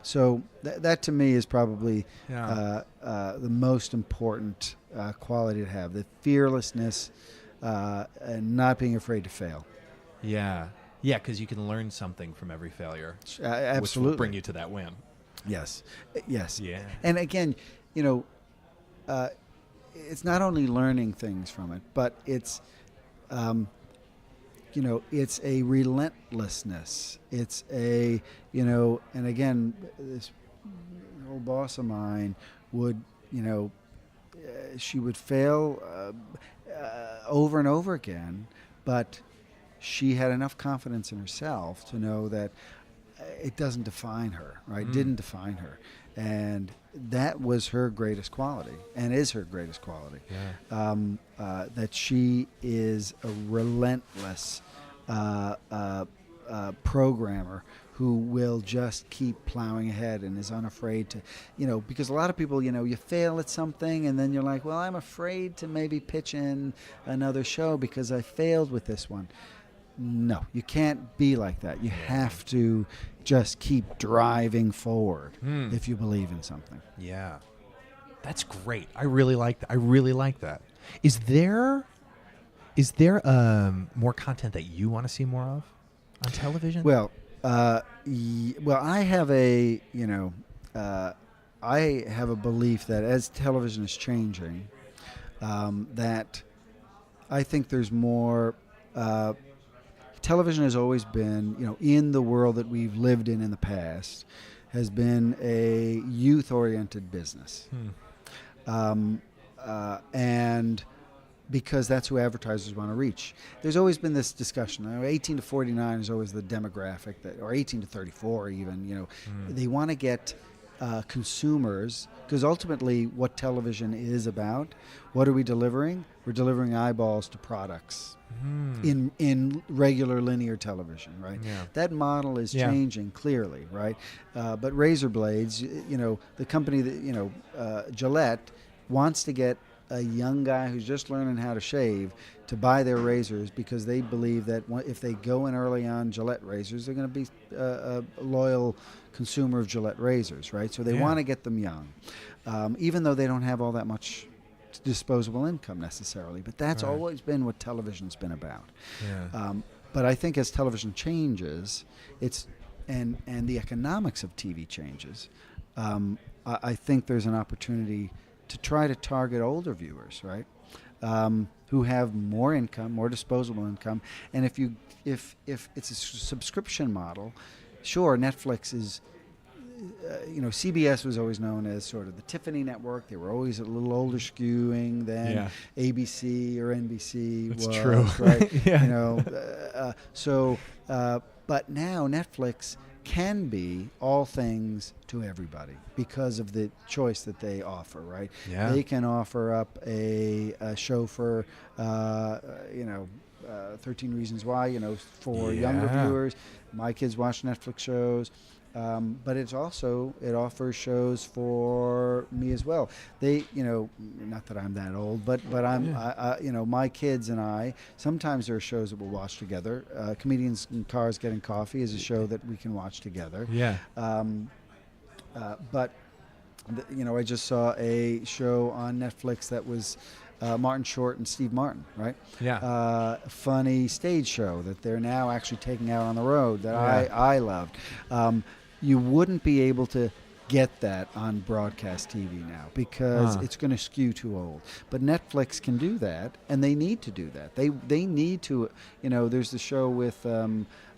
so that to me is probably the most important quality to have: the fearlessness and not being afraid to fail. Yeah, because you can learn something from every failure. Absolutely, which will bring you to that win. Yes. Yeah. And again, it's not only learning things from it, but it's it's a relentlessness. It's a, and again, this old boss of mine would, she would fail over and over again, but she had enough confidence in herself to know that it doesn't define her, right? Didn't define her. And that was her greatest quality, and is her greatest quality. That she is a relentless programmer who will just keep plowing ahead and is unafraid to, because a lot of people, you fail at something and then you're like, well, I'm afraid to maybe pitch in another show because I failed with this one. No, you can't be like that. You have to just keep driving forward if you believe in something. Yeah. That's great. I really like that. Is there more content that you want to see more of on television? Well, I have a belief that as television is changing, that I think there's more. Television has always been, in the world that we've lived in the past, has been a youth-oriented business. And because that's who advertisers want to reach. There's always been this discussion. 18 to 49 is always the demographic, or 18 to 34 even. They want to get consumers, because ultimately what television is about, what are we delivering? We're delivering eyeballs to products in regular linear television, right? Yeah. That model is changing clearly, right? But razor blades, the company that, Gillette wants to get a young guy who's just learning how to shave to buy their razors because they believe that if they go in early on Gillette razors, they're going to be a loyal consumer of Gillette razors, right? So they want to get them young, even though they don't have all that much disposable income necessarily. But that's always been what television's been about. Yeah. But I think as television changes, and the economics of TV changes, I think there's an opportunity to try to target older viewers, right? Who have more income, more disposable income, and if it's a subscription model, sure, Netflix is, CBS was always known as sort of the Tiffany network. They were always a little older skewing than ABC or NBC That's was, true. Right? But now Netflix can be all things to everybody because of the choice that they offer, right? Yeah. They can offer up a show for, 13 Reasons Why, for younger viewers. My kids watch Netflix shows. But it offers shows for me as well. They, not that I'm that old, but my kids and I, sometimes there are shows that we'll watch together. Comedians in Cars Getting Coffee is a show that we can watch together. Yeah. I just saw a show on Netflix that was Martin Short and Steve Martin, right? Yeah. Funny stage show that they're now actually taking out on the road that I loved. You wouldn't be able to get that on broadcast TV now because it's going to skew too old. But Netflix can do that, and they need to do that. They need to, there's the show with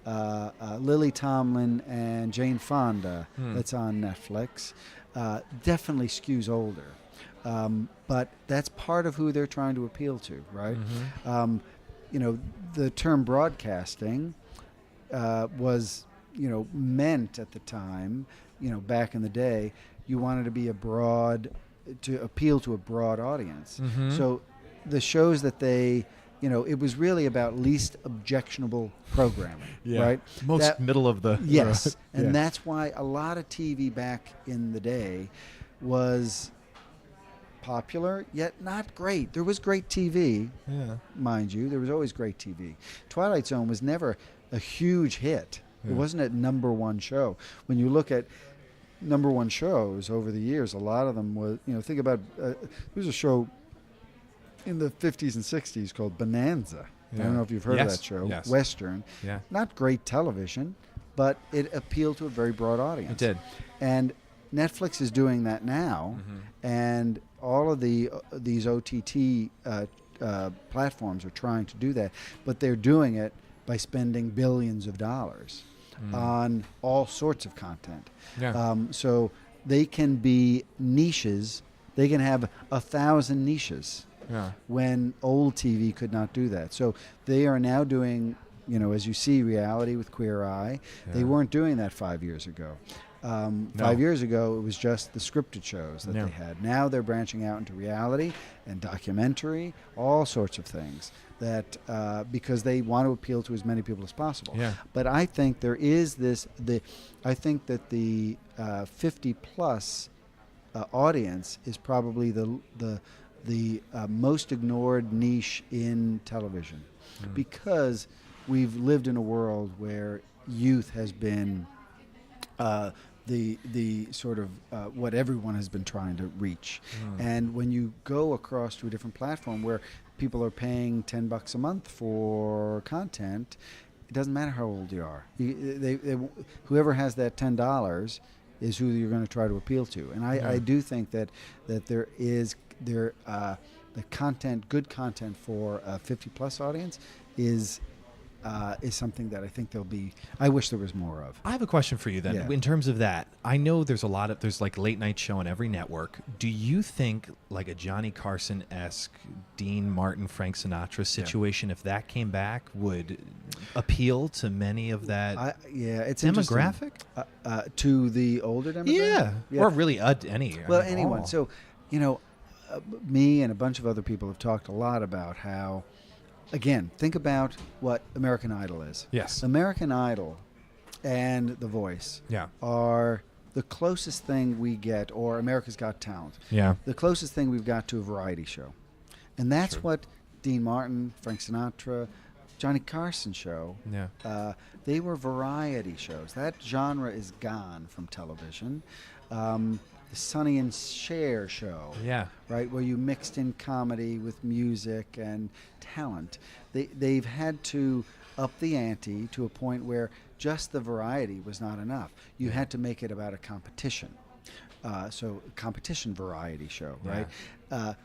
Lily Tomlin and Jane Fonda that's on Netflix. Definitely skews older. But that's part of who they're trying to appeal to, right? The term broadcasting was, meant at the time, back in the day, you wanted to be to appeal to a broad audience. So the shows that they, it was really about least objectionable programming, right? Most middle of the yes, road. And that's why a lot of TV back in the day was popular, yet not great. There was great TV, mind you. There was always great TV. Twilight Zone was never a huge hit. It wasn't a number one show. When you look at number one shows over the years, a lot of them was, think about, there was a show in the 50s and 60s called Bonanza. I don't know if you've heard of that show. Yes. Western. Yeah. Not great television, but it appealed to a very broad audience. It did. And Netflix is doing that now, and all of these OTT platforms are trying to do that, but they're doing it by spending billions of dollars on all sorts of content. Yeah. So they can be niches. They can have 1,000 niches when old TV could not do that. So they are now doing, as you see, reality with Queer Eye. They weren't doing that 5 years ago. 5 years ago, it was just the scripted shows that they had. Now they're branching out into reality and documentary, all sorts of things that because they want to appeal to as many people as possible. Yeah. But I think there is I think that the 50 plus audience is probably the most ignored niche in television, because we've lived in a world where youth has been the sort of what everyone has been trying to reach. And when you go across to a different platform where people are paying $10 a month for content, it doesn't matter how old you are. Whoever has that $10 is who you're going to try to appeal to. And I do think that there is the content, good content for a 50 plus audience is something that I think I wish there was more of. I have a question for you then. Yeah. In terms of that, I know there's like late night show on every network. Do you think like a Johnny Carson-esque Dean Martin, Frank Sinatra situation, if that came back, would appeal to many of that it's demographic? To the older demographic? Yeah. Or really any. Well, I mean, anyone. all. So, me and a bunch of other people have talked a lot about how, again, think about what American Idol is. Yes. American Idol and The Voice are the closest thing we get, or America's Got Talent. Yeah. The closest thing we've got to a variety show. And that's what Dean Martin, Frank Sinatra, Johnny Carson show. Yeah. They were variety shows. That genre is gone from television. The Sonny and Cher show, right, where you mixed in comedy with music and talent. They've had to up the ante to a point where just the variety was not enough. You had to make it about a competition. So competition variety show, right?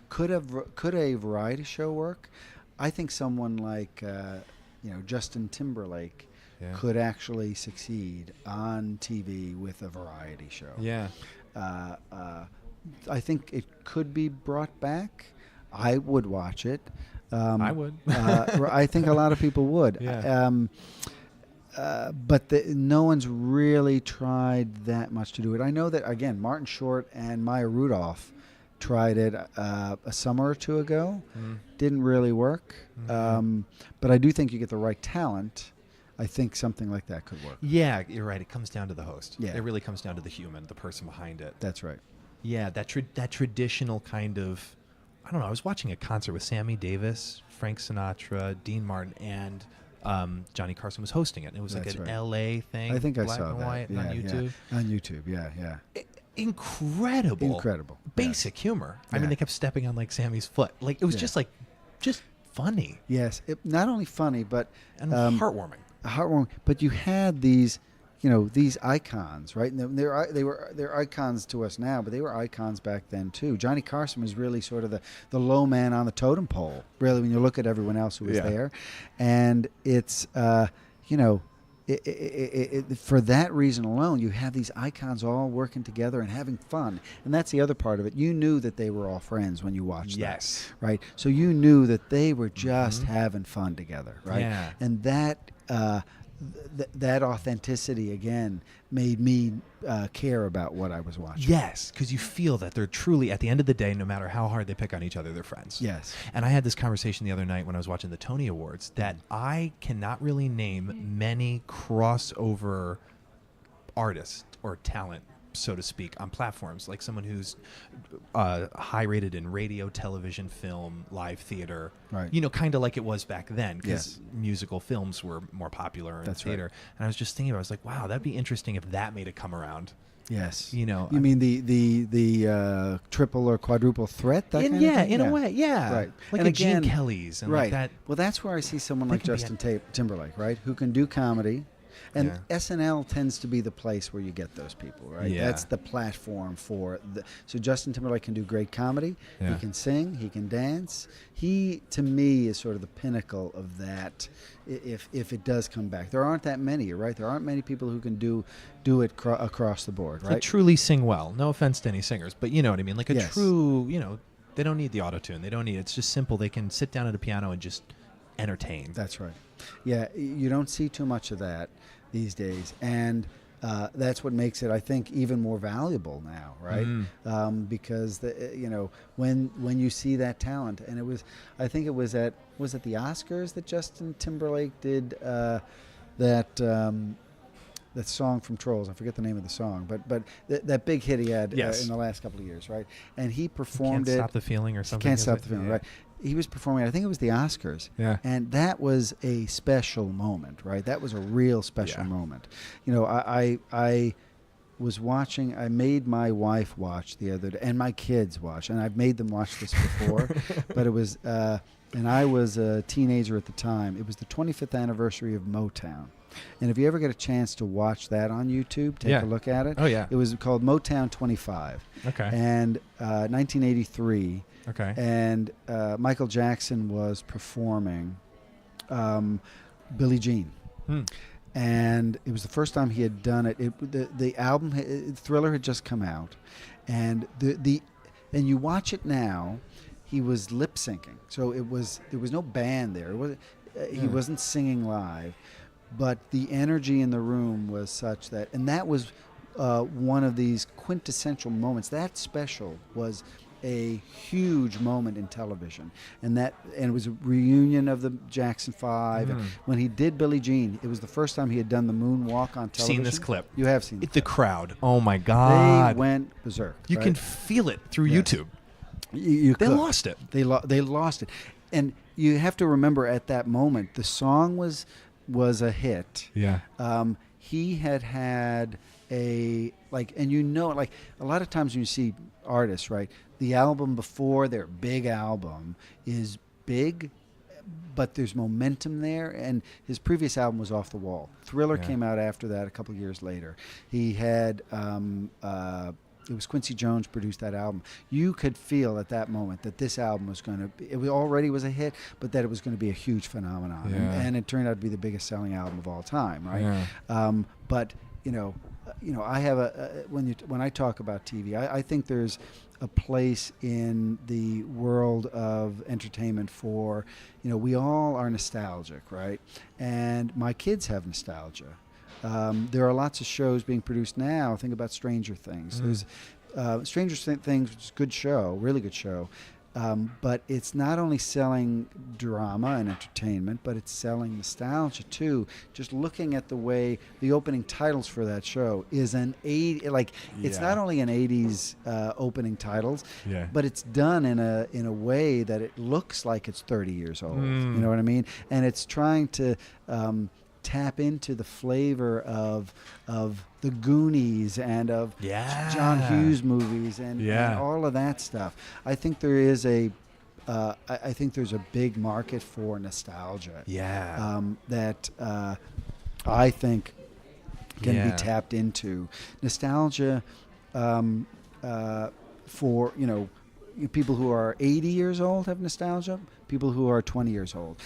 Could a variety show work? I think someone like Justin Timberlake could actually succeed on TV with a variety show. Yeah. I think it could be brought back. I would watch it. I would. I think a lot of people would. Yeah. But no one's really tried that much to do it. I know that, again, Martin Short and Maya Rudolph tried it a summer or two ago. Didn't really work. But I do think you get the right talent. I think something like that could work. Yeah, you're right. It comes down to the host. Yeah. It really comes down to the human, the person behind it. That's right. Yeah, that traditional kind of, I don't know, I was watching a concert with Sammy Davis, Frank Sinatra, Dean Martin, and Johnny Carson was hosting it. And it was That's like an right. LA thing. I think I black saw and that. white on YouTube. Yeah. On YouTube, yeah. Incredible. Basic humor. I mean, they kept stepping on like Sammy's foot. Like it was just funny. Yes, not only funny, but and heartwarming. Heartwarming. But you had these, these icons, right? And they're icons to us now, but they were icons back then too. Johnny Carson was really sort of the low man on the totem pole, really, when you look at everyone else who was there. And it's, for that reason alone, you have these icons all working together and having fun. And that's the other part of it. You knew that they were all friends when you watched that, right? So you knew that they were just having fun together, right? Yeah. And that that authenticity, again, made me care about what I was watching. Yes, because you feel that they're truly, at the end of the day, no matter how hard they pick on each other, they're friends. Yes. And I had this conversation the other night when I was watching the Tony Awards that I cannot really name many crossover artists or talent, so to speak, on platforms, like someone who's high rated in radio, television, film, live theater, right? Kind of like it was back then, because musical films were more popular in theater. Right. And I was just thinking, I was like, wow, that'd be interesting if that made it come around. Yes. You mean the triple or quadruple threat? That kind of thing? In a way, yeah. Right. Like and a again, Gene Kelly's and right. like that. Well, that's where I see someone like Justin Timberlake, right, who can do comedy. And SNL tends to be the place where you get those people, right? Yeah. That's the platform for so Justin Timberlake can do great comedy. Yeah. He can sing. He can dance. He, to me, is sort of the pinnacle of that. If it does come back, there aren't that many, right? There aren't many people who can do it across the board, right? Like truly sing well. No offense to any singers, but you know what I mean. Like a true, they don't need the auto-tune. They don't need. It's just simple. They can sit down at a piano and just entertain. That's right. Yeah, you don't see too much of that these days, and that's what makes it, I think, even more valuable now, right? Because when you see that talent, and I think it was at the Oscars that Justin Timberlake did that song from Trolls. I forget the name of the song, but that big hit he had in the last couple of years, right? And he performed Can't Stop the Feeling or something. Can't Stop the Feeling, right? He was performing, I think it was the Oscars. Yeah. And that was a special moment, right? That was a real special moment. I was watching, I made my wife watch the other day, and my kids watch, and I've made them watch this before, but it was, and I was a teenager at the time. It was the 25th anniversary of Motown. And if you ever get a chance to watch that on YouTube, take a look at it. Oh, yeah. It was called Motown 25. Okay. And 1983. Okay. And Michael Jackson was performing Billie Jean. And it was the first time he had done it. The album, Thriller, had just come out. And and you watch it now, he was lip syncing. So there was no band there. He wasn't singing live. But the energy in the room was such and that was one of these quintessential moments. That special was a huge moment in television, and it was a reunion of the Jackson 5. And when he did Billie Jean, it was the first time he had done the moonwalk on television. Seen this clip? You have seen the crowd. Oh my God! They went berserk. You can feel it through YouTube. They lost it. They lost it, and you have to remember at that moment the song was a hit. Yeah. He had and a lot of times when you see artists, right, the album before their big album is big, but there's momentum there, and his previous album was off the wall. Thriller came out after that a couple of years later. He had it was Quincy Jones produced that album. You could feel at that moment that this album was going to be, it already was a hit, but that it was going to be a huge phenomenon. Yeah. And it turned out to be the biggest selling album of all time, right? Yeah. But I have when I talk about TV, I think there's a place in the world of entertainment for, we all are nostalgic, right? And my kids have nostalgia. There are lots of shows being produced now. Think about Stranger Things. There's Stranger Things, which is a good show, really good show. But it's not only selling drama and entertainment, but it's selling nostalgia too. Just looking at the way the opening titles for that show is it's not only an 80s opening titles, but it's done in a way that it looks like it's 30 years old. You know what I mean? And it's trying to tap into the flavor of the Goonies and of John Hughes movies and all of that stuff. I think there is I think there's a big market for nostalgia. That I think can be tapped into. Nostalgia for people who are 80 years old have nostalgia. People who are 20 years old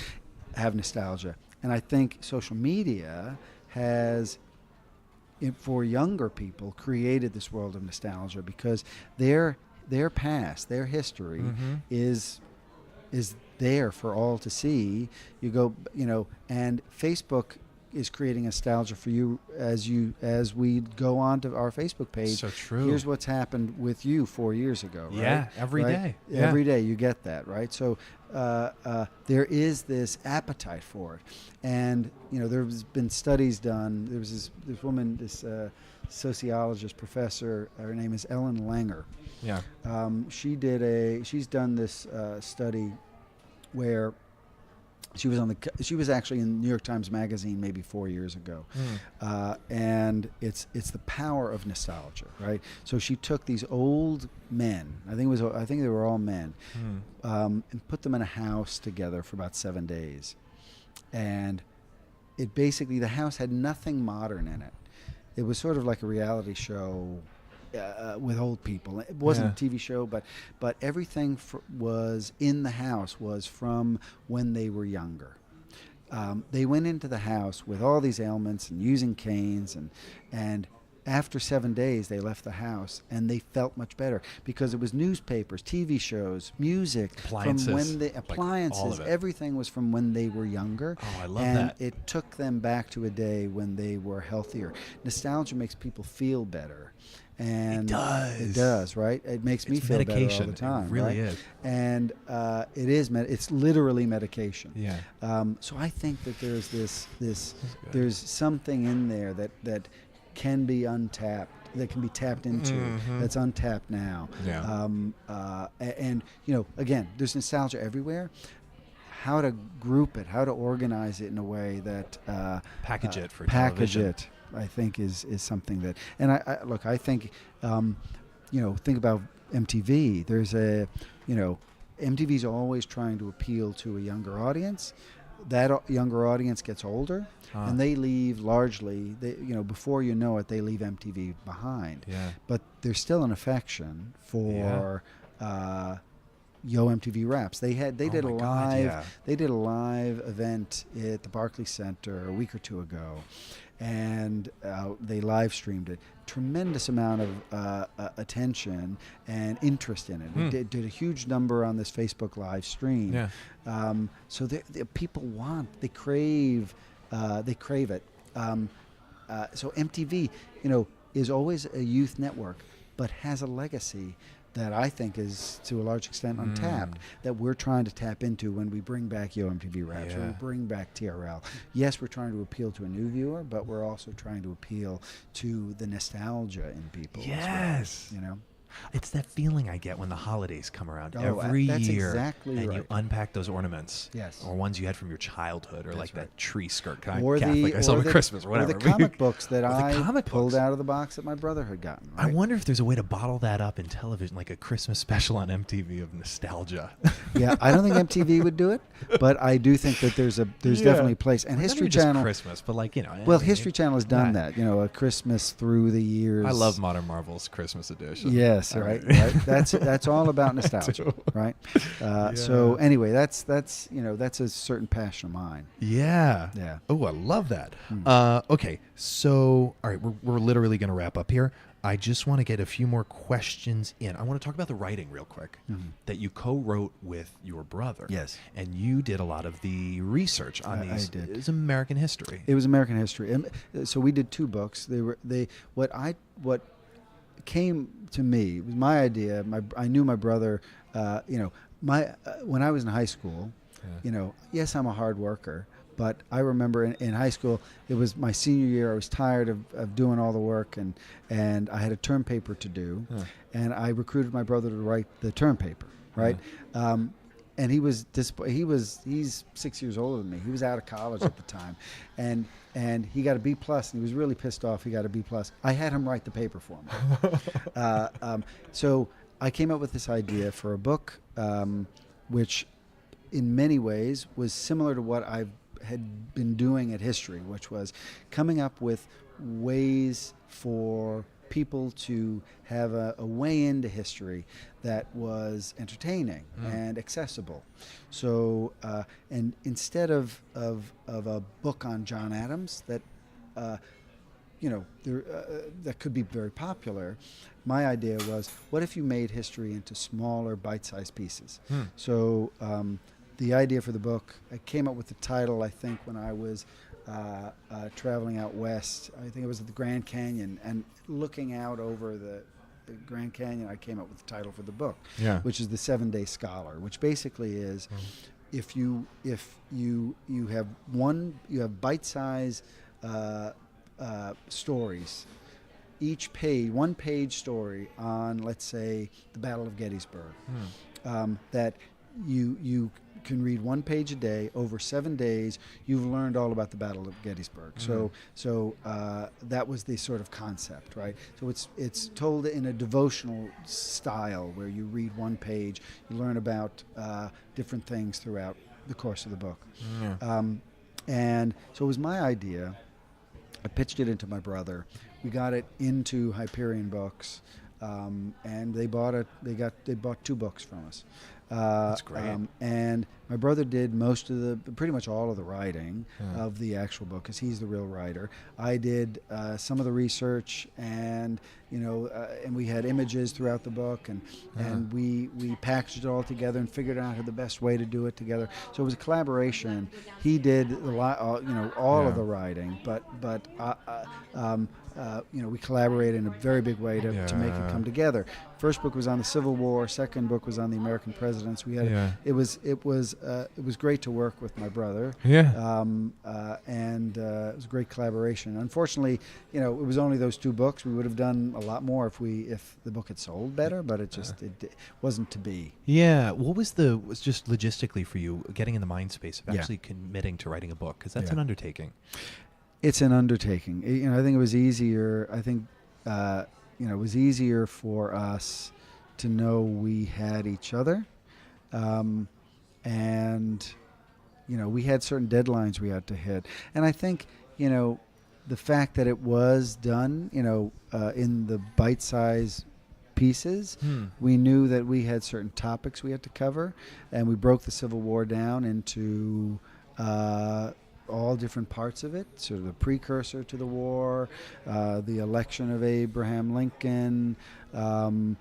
have nostalgia. And I think social media has, for younger people, created this world of nostalgia because their past, their history is there for all to see. You go, and Facebook is creating nostalgia for you as we go on to our Facebook page. So true. Here's what's happened with you 4 years ago. Right? Yeah, every day. Yeah. Every day you get that, right? So there is this appetite for it, and there's been studies done. There was this woman, this sociologist professor. Her name is Ellen Langer. Yeah. She's done this study where she was actually in New York Times Magazine maybe 4 years ago, and it's the power of nostalgia, right? So she took these old men, I think they were all men, and put them in a house together for about 7 days, and it basically, the house had nothing modern in it. It was sort of like a reality show with old people. It wasn't a TV show, but everything was in the house was from when they were younger. They went into the house with all these ailments and using canes, and after 7 days, they left the house and they felt much better because it was newspapers, TV shows, music, Appliances. from when they Like, all appliances, of it. everything was from when they were younger. Oh, I love and that. it took them back to a day when they were healthier. Nostalgia makes people feel better. And it does, right? It makes me It's feel medication. better all the time. It really right? is. And it is. It's literally medication. Yeah. So I think that there's there's something in there that can be untapped, that can be tapped into, that's untapped now. Yeah. And again, there's nostalgia everywhere. How to group it, how to organize it in a way that Package it for package television. it, I think is something that. And I think think about MTV. There's MTV's always trying to appeal to a younger audience. That younger audience gets older, and they leave largely. Before you know it, they leave MTV behind. Yeah. But there's still an affection for. Yo MTV Raps. They did a my God, live. yeah. They did a live event at the Barclays Center a week or two ago, and they live streamed it. Tremendous amount of attention and interest in it. It did a huge number on this Facebook live stream. Yeah. So people they crave it. So MTV, is always a youth network, but has a legacy that I think is to a large extent untapped, that we're trying to tap into when we bring back Yo MTV Raps, when we bring back TRL. Yes, we're trying to appeal to a new viewer, but we're also trying to appeal to the nostalgia in people. Yes. As well, It's that feeling I get when the holidays come around Oh, every that's year, exactly and right. you unpack those ornaments, Yes. or ones you had from your childhood, or like right. that tree skirt Or Catholic I saw at Christmas, or whatever. Or the comic books that Or the I comic pulled books. out of the box that my brother had gotten. I Right? wonder if there's a way to bottle that up in television, like a Christmas special on MTV of nostalgia. Yeah, I don't think MTV would do it, but I do think that there's definitely a place. And Not History even just Channel, Christmas, but like well, History Channel has done that. A Christmas through the years. I love Modern Marvel's Christmas edition. Yes, I right. mean- Right. That's all about nostalgia, right? So anyway, that's a certain passion of mine. Yeah. Yeah. Oh, I love that. Okay, so all right, we're literally going to wrap up here. I just want to get a few more questions in. I want to talk about the writing real quick that you co-wrote with your brother. Yes. And you did a lot of the research on I these. did. It was American history. It was American history. So we did 2 books. What came to me was my idea. I knew my brother. When I was in high school, yes, I'm a hard worker. But I remember in high school, it was my senior year. I was tired of doing all the work, and I had a term paper to do, and I recruited my brother to write the term paper, right? And he's 6 years older than me. He was out of college at the time, and he got a B plus, and he was really pissed off. He got a B plus. I had him write the paper for me. So I came up with this idea for a book, which, in many ways, was similar to what I had been doing at History, which was coming up with ways for people to have a way into history that was entertaining and accessible. So, and instead of a book on John Adams that that could be very popular, my idea was, what if you made history into smaller, bite-sized pieces? So the idea for the book, I came up with the title, I think, when I was traveling out west. I think it was at the Grand Canyon, and looking out over the Grand Canyon, I came up with the title for the book, which is The 7-Day Scholar, which basically is if you have bite-sized stories, each page, one-page story on, let's say, the Battle of Gettysburg, that you can read one page a day over 7 days. You've learned all about the Battle of Gettysburg. So that was the sort of concept, right? So it's told in a devotional style where you read one page, you learn about different things throughout the course of the book. And so it was my idea. I pitched it into my brother. We got it into Hyperion Books, and they bought 2 books from us. That's great. And my brother did pretty much all of the writing of the actual book, because he's the real writer. I did some of the research, and and we had images throughout the book, and we packaged it all together and figured out the best way to do it together. So it was a collaboration. He did all of the writing, but we collaborated in a very big way to make it come together. First book was on the Civil War. Second book was on the American presidents. We had it was great to work with my brother. And it was a great collaboration. Unfortunately, it was only those 2 books. We would have done a lot more if the book had sold better, but it wasn't to be. Yeah. What was just logistically for you getting in the mind space of actually committing to writing a book? Because that's an undertaking. It's an undertaking. I think it was easier. I think it was easier for us to know we had each other, and we had certain deadlines we had to hit. And I think the fact that it was done, in the bite-sized pieces, we knew that we had certain topics we had to cover, and we broke the Civil War down into all different parts of it, sort of the precursor to the war, the election of Abraham Lincoln, the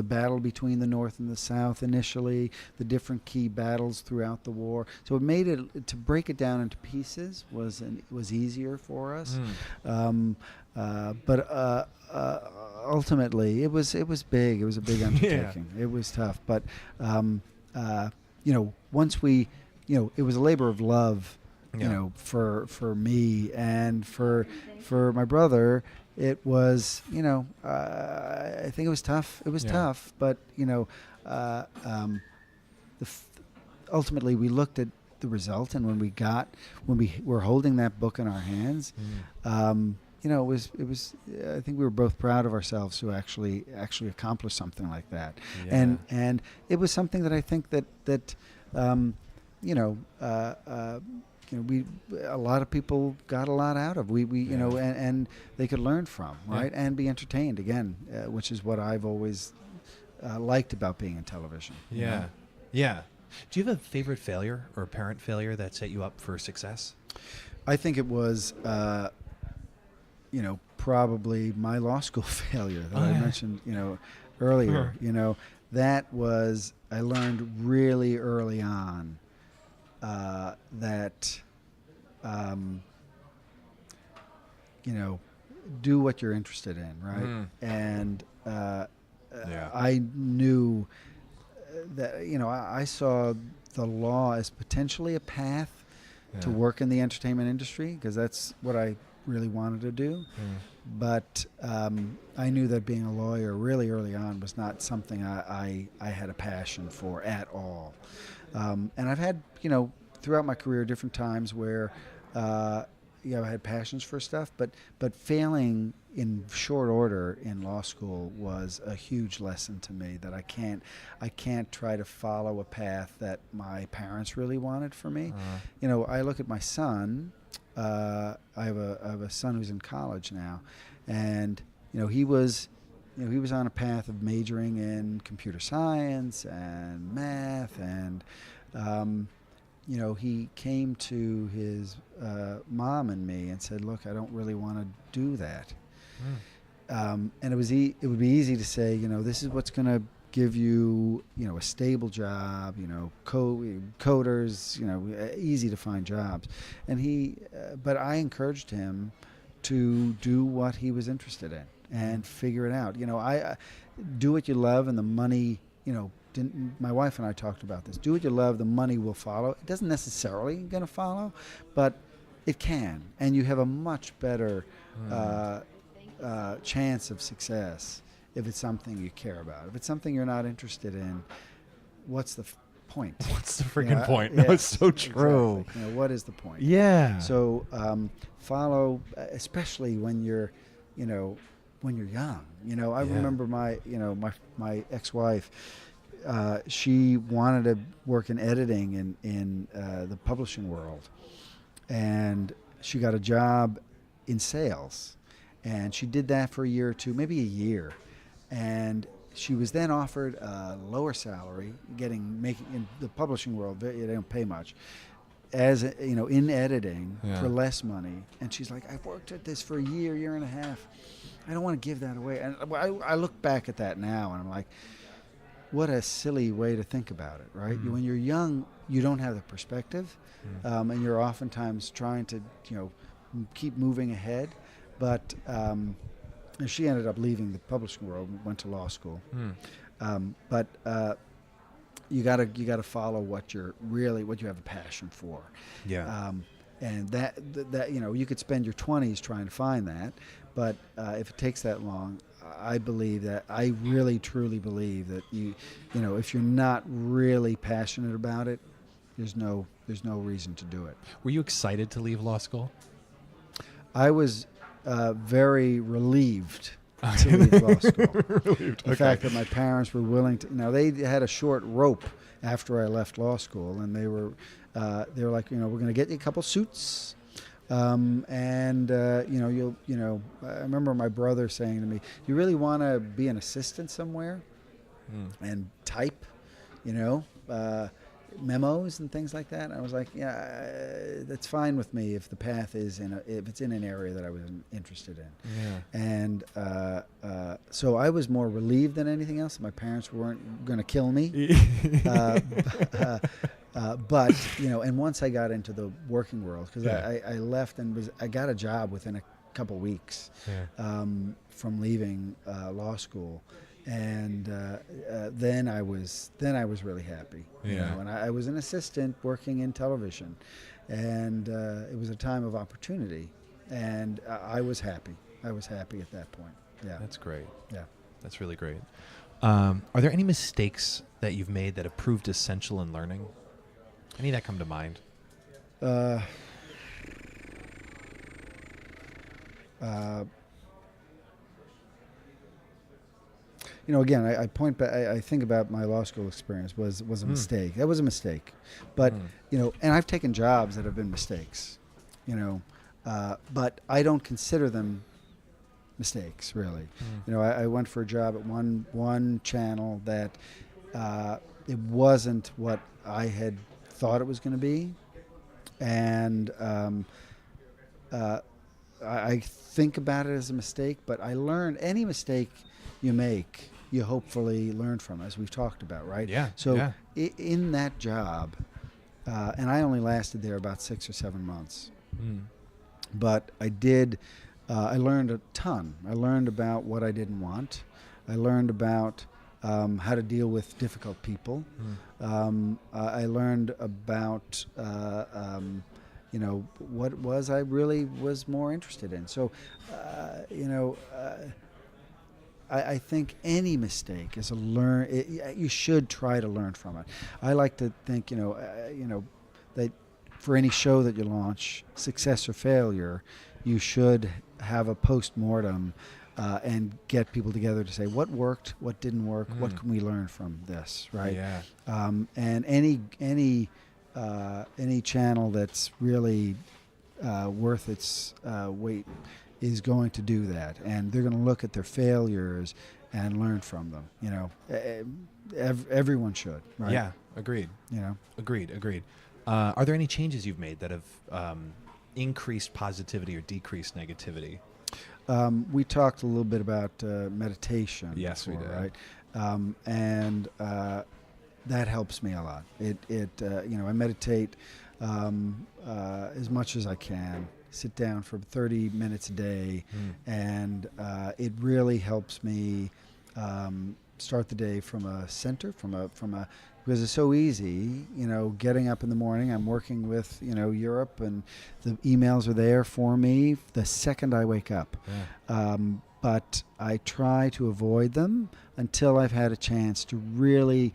battle between the North and the South initially, the different key battles throughout the war. So it made it, to break it down into pieces was easier for us. But ultimately it was big. It was a big undertaking. It was tough, but once we, it was a labor of love, for me and for my brother. It was, I think it was tough. It was tough, but ultimately we looked at the result, and when we were holding that book in our hands, it was. I think we were both proud of ourselves to actually accomplish something like that, and it was something that I think that a lot of people got a lot out of. And they could learn from, right, and be entertained again, which is what I've always liked about being in television. Yeah. Do you have a favorite failure or apparent failure that set you up for success? I think it was, probably my law school failure that I mentioned, earlier. That was, I learned really early on that, do what you're interested in, right? And I knew that, I saw the law as potentially a path to work in the entertainment industry, because that's what I really wanted to do. But I knew that being a lawyer really early on was not something I had a passion for at all. And I've had, throughout my career, different times where, I had passions for stuff, but failing in short order in law school was a huge lesson to me, that I can't try to follow a path that my parents really wanted for me. I look at my son. I have a son who's in college now, and he was on a path of majoring in computer science and math, and he came to his mom and me and said, "Look, I don't really want to do that." And it would be easy to say, this is what's going to give you, a stable job, coders, easy to find jobs. And but I encouraged him to do what he was interested in and figure it out. I do what you love, and the money, my wife and I talked about this. Do what you love, the money will follow. It doesn't necessarily going to follow, but it can, and you have a much better chance of success if it's something you care about. If it's something you're not interested in, what's the point? What's the freaking point? No, it's so true. Exactly. What is the point? Yeah. So follow, especially when you're, when you're young. I remember my ex-wife. She wanted to work in editing in the publishing world, and she got a job in sales, and she did that for a year or two, maybe a year, and she was then offered a lower salary, making in the publishing world they don't pay much, as in editing for less money. And she's like, I've worked at this for a year and a half. I don't want to give that away. And I look back at that now, and I'm like, what a silly way to think about it, right? When you're young, you don't have the perspective, and you're oftentimes trying to, keep moving ahead. But she ended up leaving the publishing world, went to law school. But you gotta follow what you have a passion for. Yeah. And that you could spend your 20s trying to find that, but if it takes that long, I really truly believe that if you're not really passionate about it, there's no reason to do it. Were you excited to leave law school? I was very relieved to leave law school. The fact that my parents were willing to, they had a short rope after I left law school, and they were like, we're going to get you a couple suits, and you'll, I remember my brother saying to me, "You really want to be an assistant somewhere and type, memos and things like that?" And I was like, "Yeah, that's fine with me if the path is if it's in an area that I was interested in." Yeah. And so I was more relieved than anything else. My parents weren't going to kill me. But and once I got into the working world, because I left and I got a job within a couple weeks from leaving law school. And then I was really happy, and I was an assistant working in television, and it was a time of opportunity, and I was happy. I was happy at that point. Yeah, That's great. Yeah, That's really great. Are there any mistakes that you've made that have proved essential in learning? Any that come to mind? Again, I point back. I think about my law school experience was a mistake. That was a mistake, but and I've taken jobs that have been mistakes, but I don't consider them mistakes really. I went for a job at one channel that it wasn't what I had thought it was going to be, and I think about it as a mistake. But I learned any mistake you make, you hopefully learn from, as we've talked about, right? Yeah. So in that job, and I only lasted there about 6 or 7 months, but I learned a ton. I learned about what I didn't want. I learned about how to deal with difficult people. I learned about what I really was more interested in. So, I think any mistake is you should try to learn from it. I like to think, that for any show that you launch, success or failure, you should have a post-mortem and get people together to say what worked, what didn't work, what can we learn from this, right? Yeah. And any channel that's really worth its weight is going to do that, and they're going to look at their failures and learn from them. Everyone should, right? Yeah, agreed. Agreed. Are there any changes you've made that have increased positivity or decreased negativity? We talked a little bit about meditation. Yes, before, we did. Right? And that helps me a lot. I meditate as much as I can. Sit down for 30 minutes a day, and it really helps me start the day from a center, because it's so easy, getting up in the morning. I'm working with, Europe, and the emails are there for me the second I wake up. Yeah. But I try to avoid them until I've had a chance to really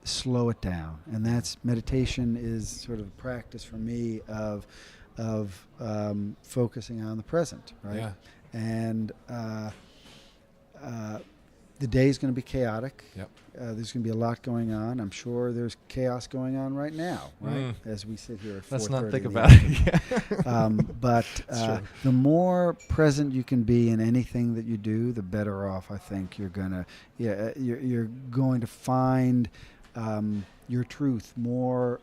slow it down. And that's meditation is sort of a practice for me of focusing on the present, right? Yeah. And the day's going to be chaotic. Yep. There's going to be a lot going on. I'm sure there's chaos going on right now, right? As we sit here at 4:30. Let's not think in the about afternoon. it. But true. the more present you can be in anything that you do, the better off I think you're gonna. You're going to find your truth more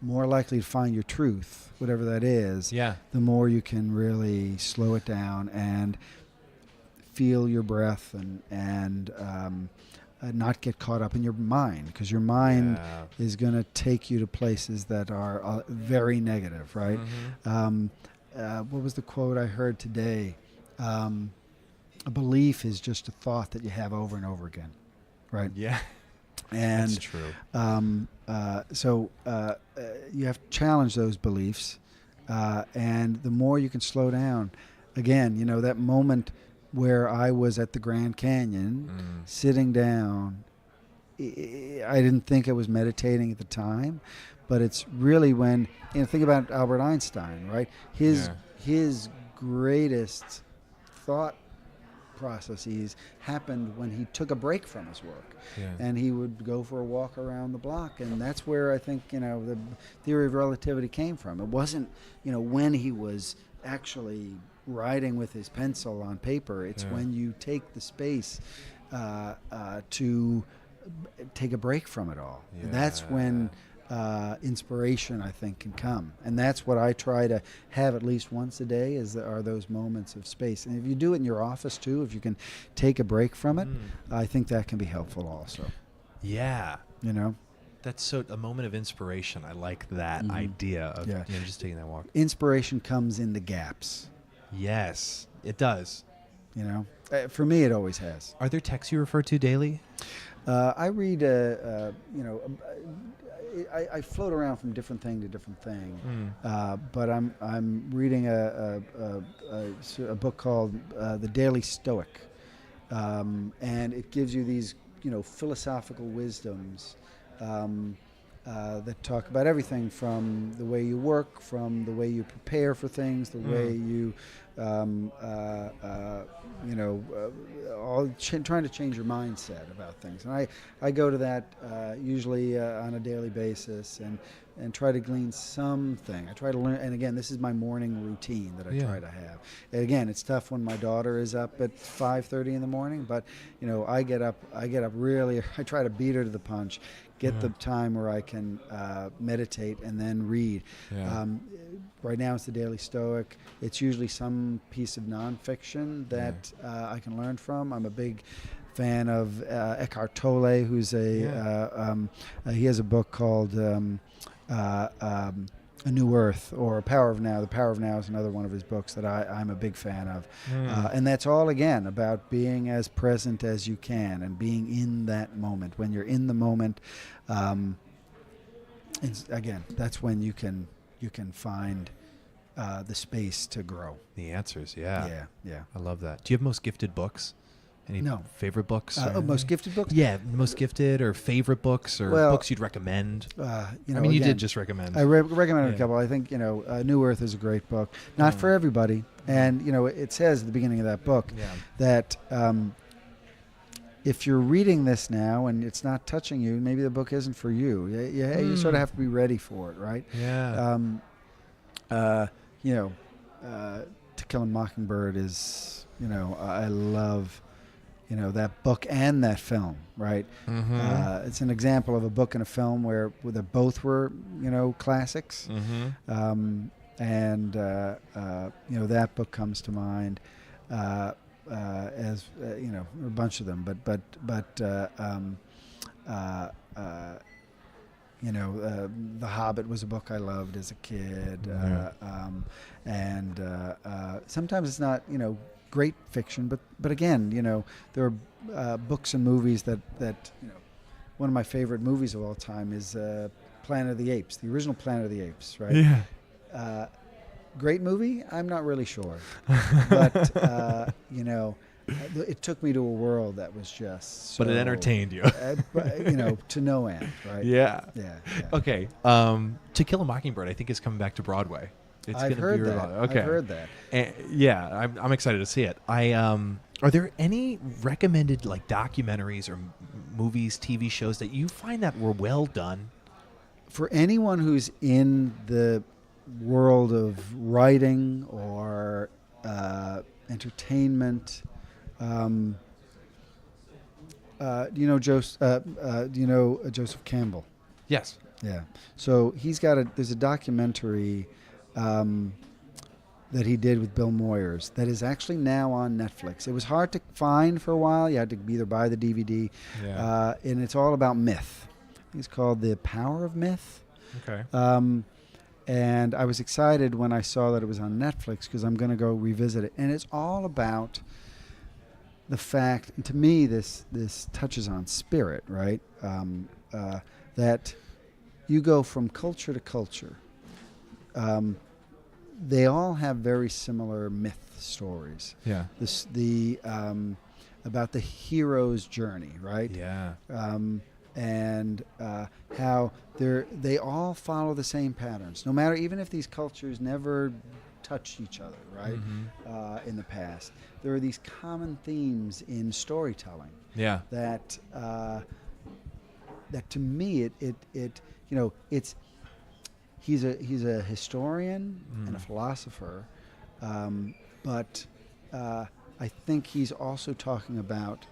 likely to find your truth, whatever that is. Yeah. The more you can really slow it down and feel your breath and not get caught up in your mind, because your mind is going to take you to places that are very negative, right? What was the quote I heard today? A belief is just a thought that you have over and over again, right? Yeah. And that's true. So you have to challenge those beliefs, and the more you can slow down, again, that moment where I was at the Grand Canyon, sitting down, I didn't think I was meditating at the time, but it's really when, think about Albert Einstein, right? His greatest thought processes happened when he took a break from his work, and he would go for a walk around the block, and that's where I think the theory of relativity came from. It wasn't when he was actually writing with his pencil on paper. It's when you take the space to take a break from it all. And that's when inspiration, I think, can come. And that's what I try to have at least once a day, are those moments of space. And if you do it in your office too, if you can take a break from it, I think that can be helpful also. Yeah. That's a moment of inspiration. I like that idea of just taking that walk. Inspiration comes in the gaps. Yes, it does. For me, it always has. Are there texts you refer to daily? I read, I float around from different thing to different thing, but I'm reading a book called The Daily Stoic, and it gives you these philosophical wisdoms that talk about everything from the way you work, from the way you prepare for things, the way you trying to change your mindset about things. And I go to that usually on a daily basis and try to glean something. I try to learn, and again, this is my morning routine that I try to have. And again, it's tough when my daughter is up at 5:30 in the morning, but I get up really. I try to beat her to the punch, get the time where I can meditate and then read. Right now it's the Daily Stoic. It's usually some piece of nonfiction that I can learn from. I'm a big fan of Eckhart Tolle, who's he has a book called A New Earth, or Power of Now. The Power of Now is another one of his books that I'm a big fan of. And that's all, again, about being as present as you can and being in that moment. When you're in the moment, again, that's when you can find the space to grow. The answers, yeah. Yeah. I love that. Do you have most gifted books? Any favorite books? Most gifted books? Yeah, most gifted or favorite books, or books you'd recommend. You did just recommend. I recommended a couple. I think New Earth is a great book. Not for everybody, and it says at the beginning of that book that if you're reading this now and it's not touching you, maybe the book isn't for you. You sort of have to be ready for it, right? Yeah. To Kill a Mockingbird is, I love. That book and that film, right? It's an example of a book and a film where they both were, classics. That book comes to mind as a bunch of them. The Hobbit was a book I loved as a kid, sometimes it's not, great fiction, but again, there are books and movies that one of my favorite movies of all time is Planet of the Apes, the original Planet of the Apes, right? Yeah. Great movie? I'm not really sure, but it took me to a world that was just so, but it entertained you. To no end, right? Yeah. Yeah. Okay. To Kill a Mockingbird, I think, is coming back to Broadway. I've heard that. Okay. I've heard that. And, I'm excited to see it. I Are there any recommended like documentaries or movies, TV shows that you find that were well done? For anyone who's in the world of writing or entertainment, do you know Joseph Campbell? Yes. Yeah. So there's a documentary that he did with Bill Moyers that is actually now on Netflix. It was hard to find for a while. You had to either buy the DVD. Yeah. And it's all about myth. It's called The Power of Myth. Okay. And I was excited when I saw that it was on Netflix because I'm going to go revisit it. And it's all about the fact, and to me, this touches on spirit, right? That you go from culture to culture. They all have very similar myth stories. Yeah. About the hero's journey, right? Yeah. And how they all follow the same patterns, no matter, even if these cultures never touched each other, right? Mm-hmm. In the past, there are these common themes in storytelling. Yeah. That to me, it's he's a historian and a philosopher, but I think he's also talking about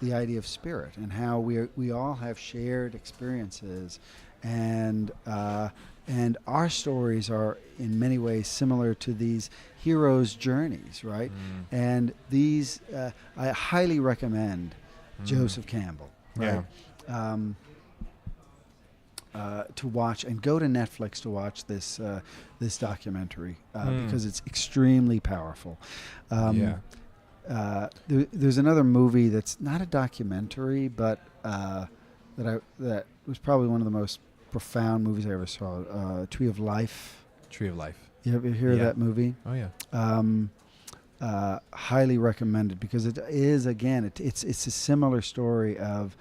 the idea of spirit and how we all have shared experiences, and our stories are in many ways similar to these heroes' journeys, right? And these I highly recommend Joseph Campbell, right? Yeah. To watch, and go to Netflix to watch this documentary because it's extremely powerful. There's another movie that's not a documentary, but that was probably one of the most profound movies I ever saw. Tree of Life. Tree of Life. You ever hear of that movie? Oh yeah. Highly recommended because it is, again, it's a similar story of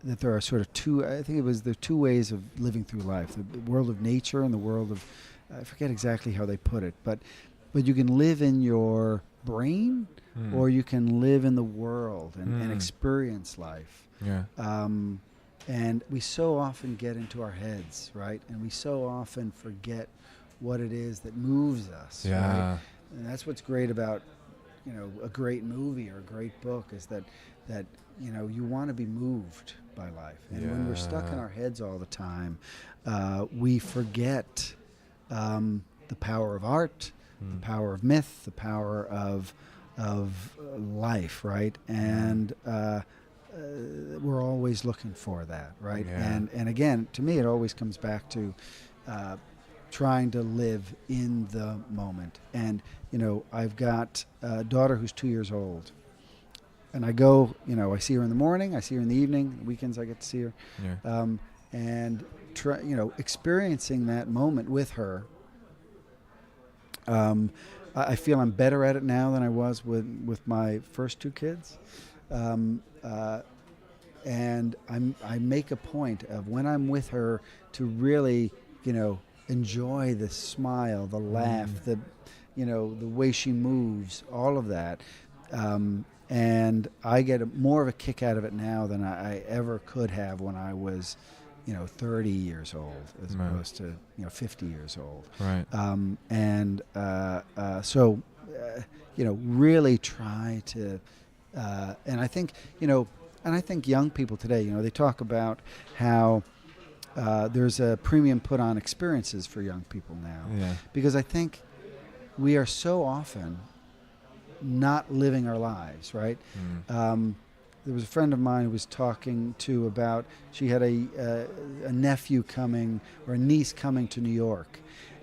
that there are sort of two. I think there are two ways of living through life: the world of nature and the world of, I forget exactly how they put it, but you can live in your brain, or you can live in the world and experience life. Yeah. And we so often get into our heads, right? And we so often forget what it is that moves us. Yeah. Right? And that's what's great about, a great movie or a great book is that you want to be moved by life. And when we're stuck in our heads all the time, we forget the power of art, the power of myth, the power of life, right? And we're always looking for that, right? Yeah. And again, to me, it always comes back to trying to live in the moment. And I've got a daughter who's 2 years old. And I go, I see her in the morning, I see her in the evening, weekends I get to see her. Yeah. And experiencing that moment with her, I feel I'm better at it now than I was with my first two kids. And I make a point of, when I'm with her, to really, enjoy the smile, the laugh, the way she moves, all of that. And I get more of a kick out of it now than I ever could have when I was, 30 years old, as opposed to 50 years old. Right. So really try to, and I think young people today, they talk about how there's a premium put on experiences for young people now. Yeah. Because I think we are so often not living our lives, right? There was a friend of mine who was talking to about, she had a nephew coming, or a niece coming to New York,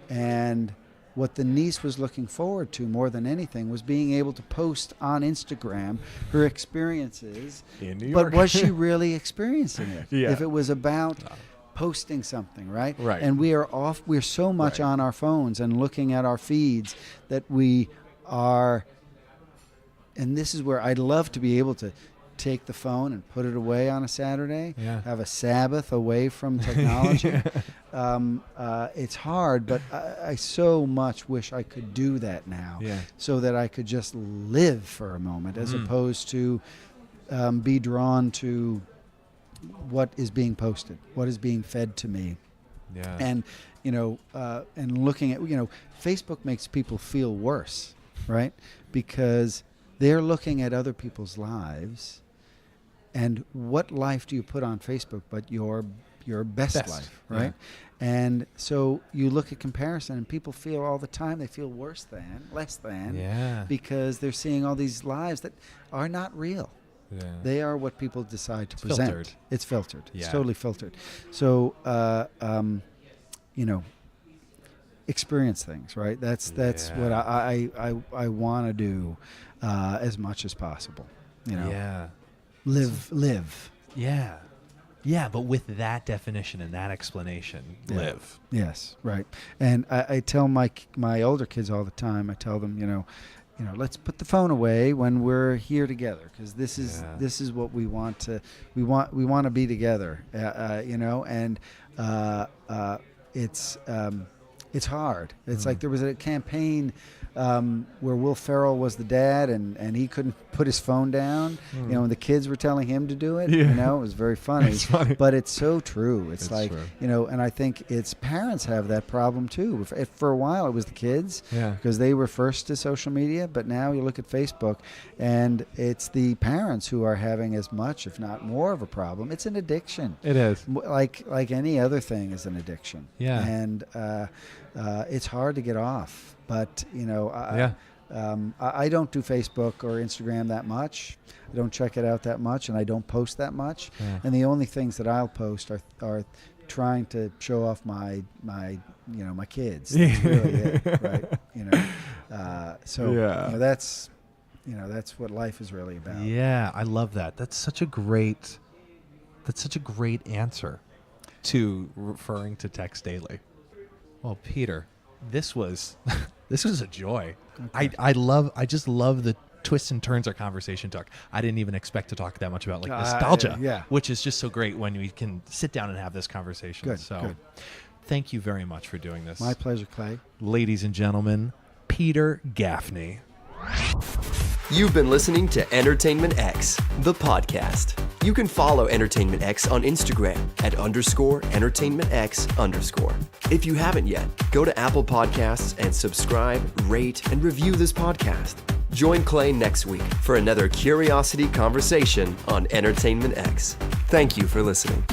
and what the niece was looking forward to more than anything was being able to post on Instagram her experiences. In New York. But was she really experiencing it? Yeah. If it was about posting something, right? Right. And we're so much on our phones and looking at our feeds that we are, and this is where I'd love to be able to take the phone and put it away on a Saturday, have a Sabbath away from technology. it's hard, but I so much wish I could do that now, so that I could just live for a moment, as opposed to be drawn to what is being posted, what is being fed to me. Yeah. And, and looking at, Facebook makes people feel worse, right? Because they're looking at other people's lives, and what life do you put on Facebook but your best life, right? And so you look at comparison, and people feel all the time they feel worse than, less than, because they're seeing all these lives that are not real. Yeah. They are what people decide to present. Filtered. It's filtered. Yeah. It's totally filtered. So, experience things, right? That's what I want to do as much as possible. Live. Yeah. Yeah, but with that definition and that explanation, live. Yes, right. And I tell my older kids all the time. I tell them, let's put the phone away when we're here together, because this is what we want to. We want to be together. And it's hard. It's like there was a campaign where Will Ferrell was the dad, and he couldn't put his phone down, and the kids were telling him to do it. It was very funny. It's funny. But it's so true. It's like, true. And I think it's parents have that problem too. For a while it was the kids, because they were first to social media, but now you look at Facebook, and it's the parents who are having as much, if not more, of a problem. It's an addiction. It is. Like any other thing is an addiction. Yeah. And it's hard to get off. But, I don't do Facebook or Instagram that much. I don't check it out that much, and I don't post that much. Yeah. And the only things that I'll post are trying to show off my kids. That's really it, right? That's what life is really about. Yeah, I love that. That's such a great answer to referring to Text Daily. Well, Peter, this was a joy. Okay. I just love the twists and turns our conversation took. I didn't even expect to talk that much about nostalgia, which is just so great when we can sit down and have this conversation. Good. Thank you very much for doing this. My pleasure, Clay. Ladies and gentlemen, Peter Gaffney. You've been listening to Entertainment X, the podcast. You can follow Entertainment X on Instagram at _EntertainmentX_. If you haven't yet, go to Apple Podcasts and subscribe, rate, and review this podcast. Join Clay next week for another curiosity conversation on Entertainment X. Thank you for listening.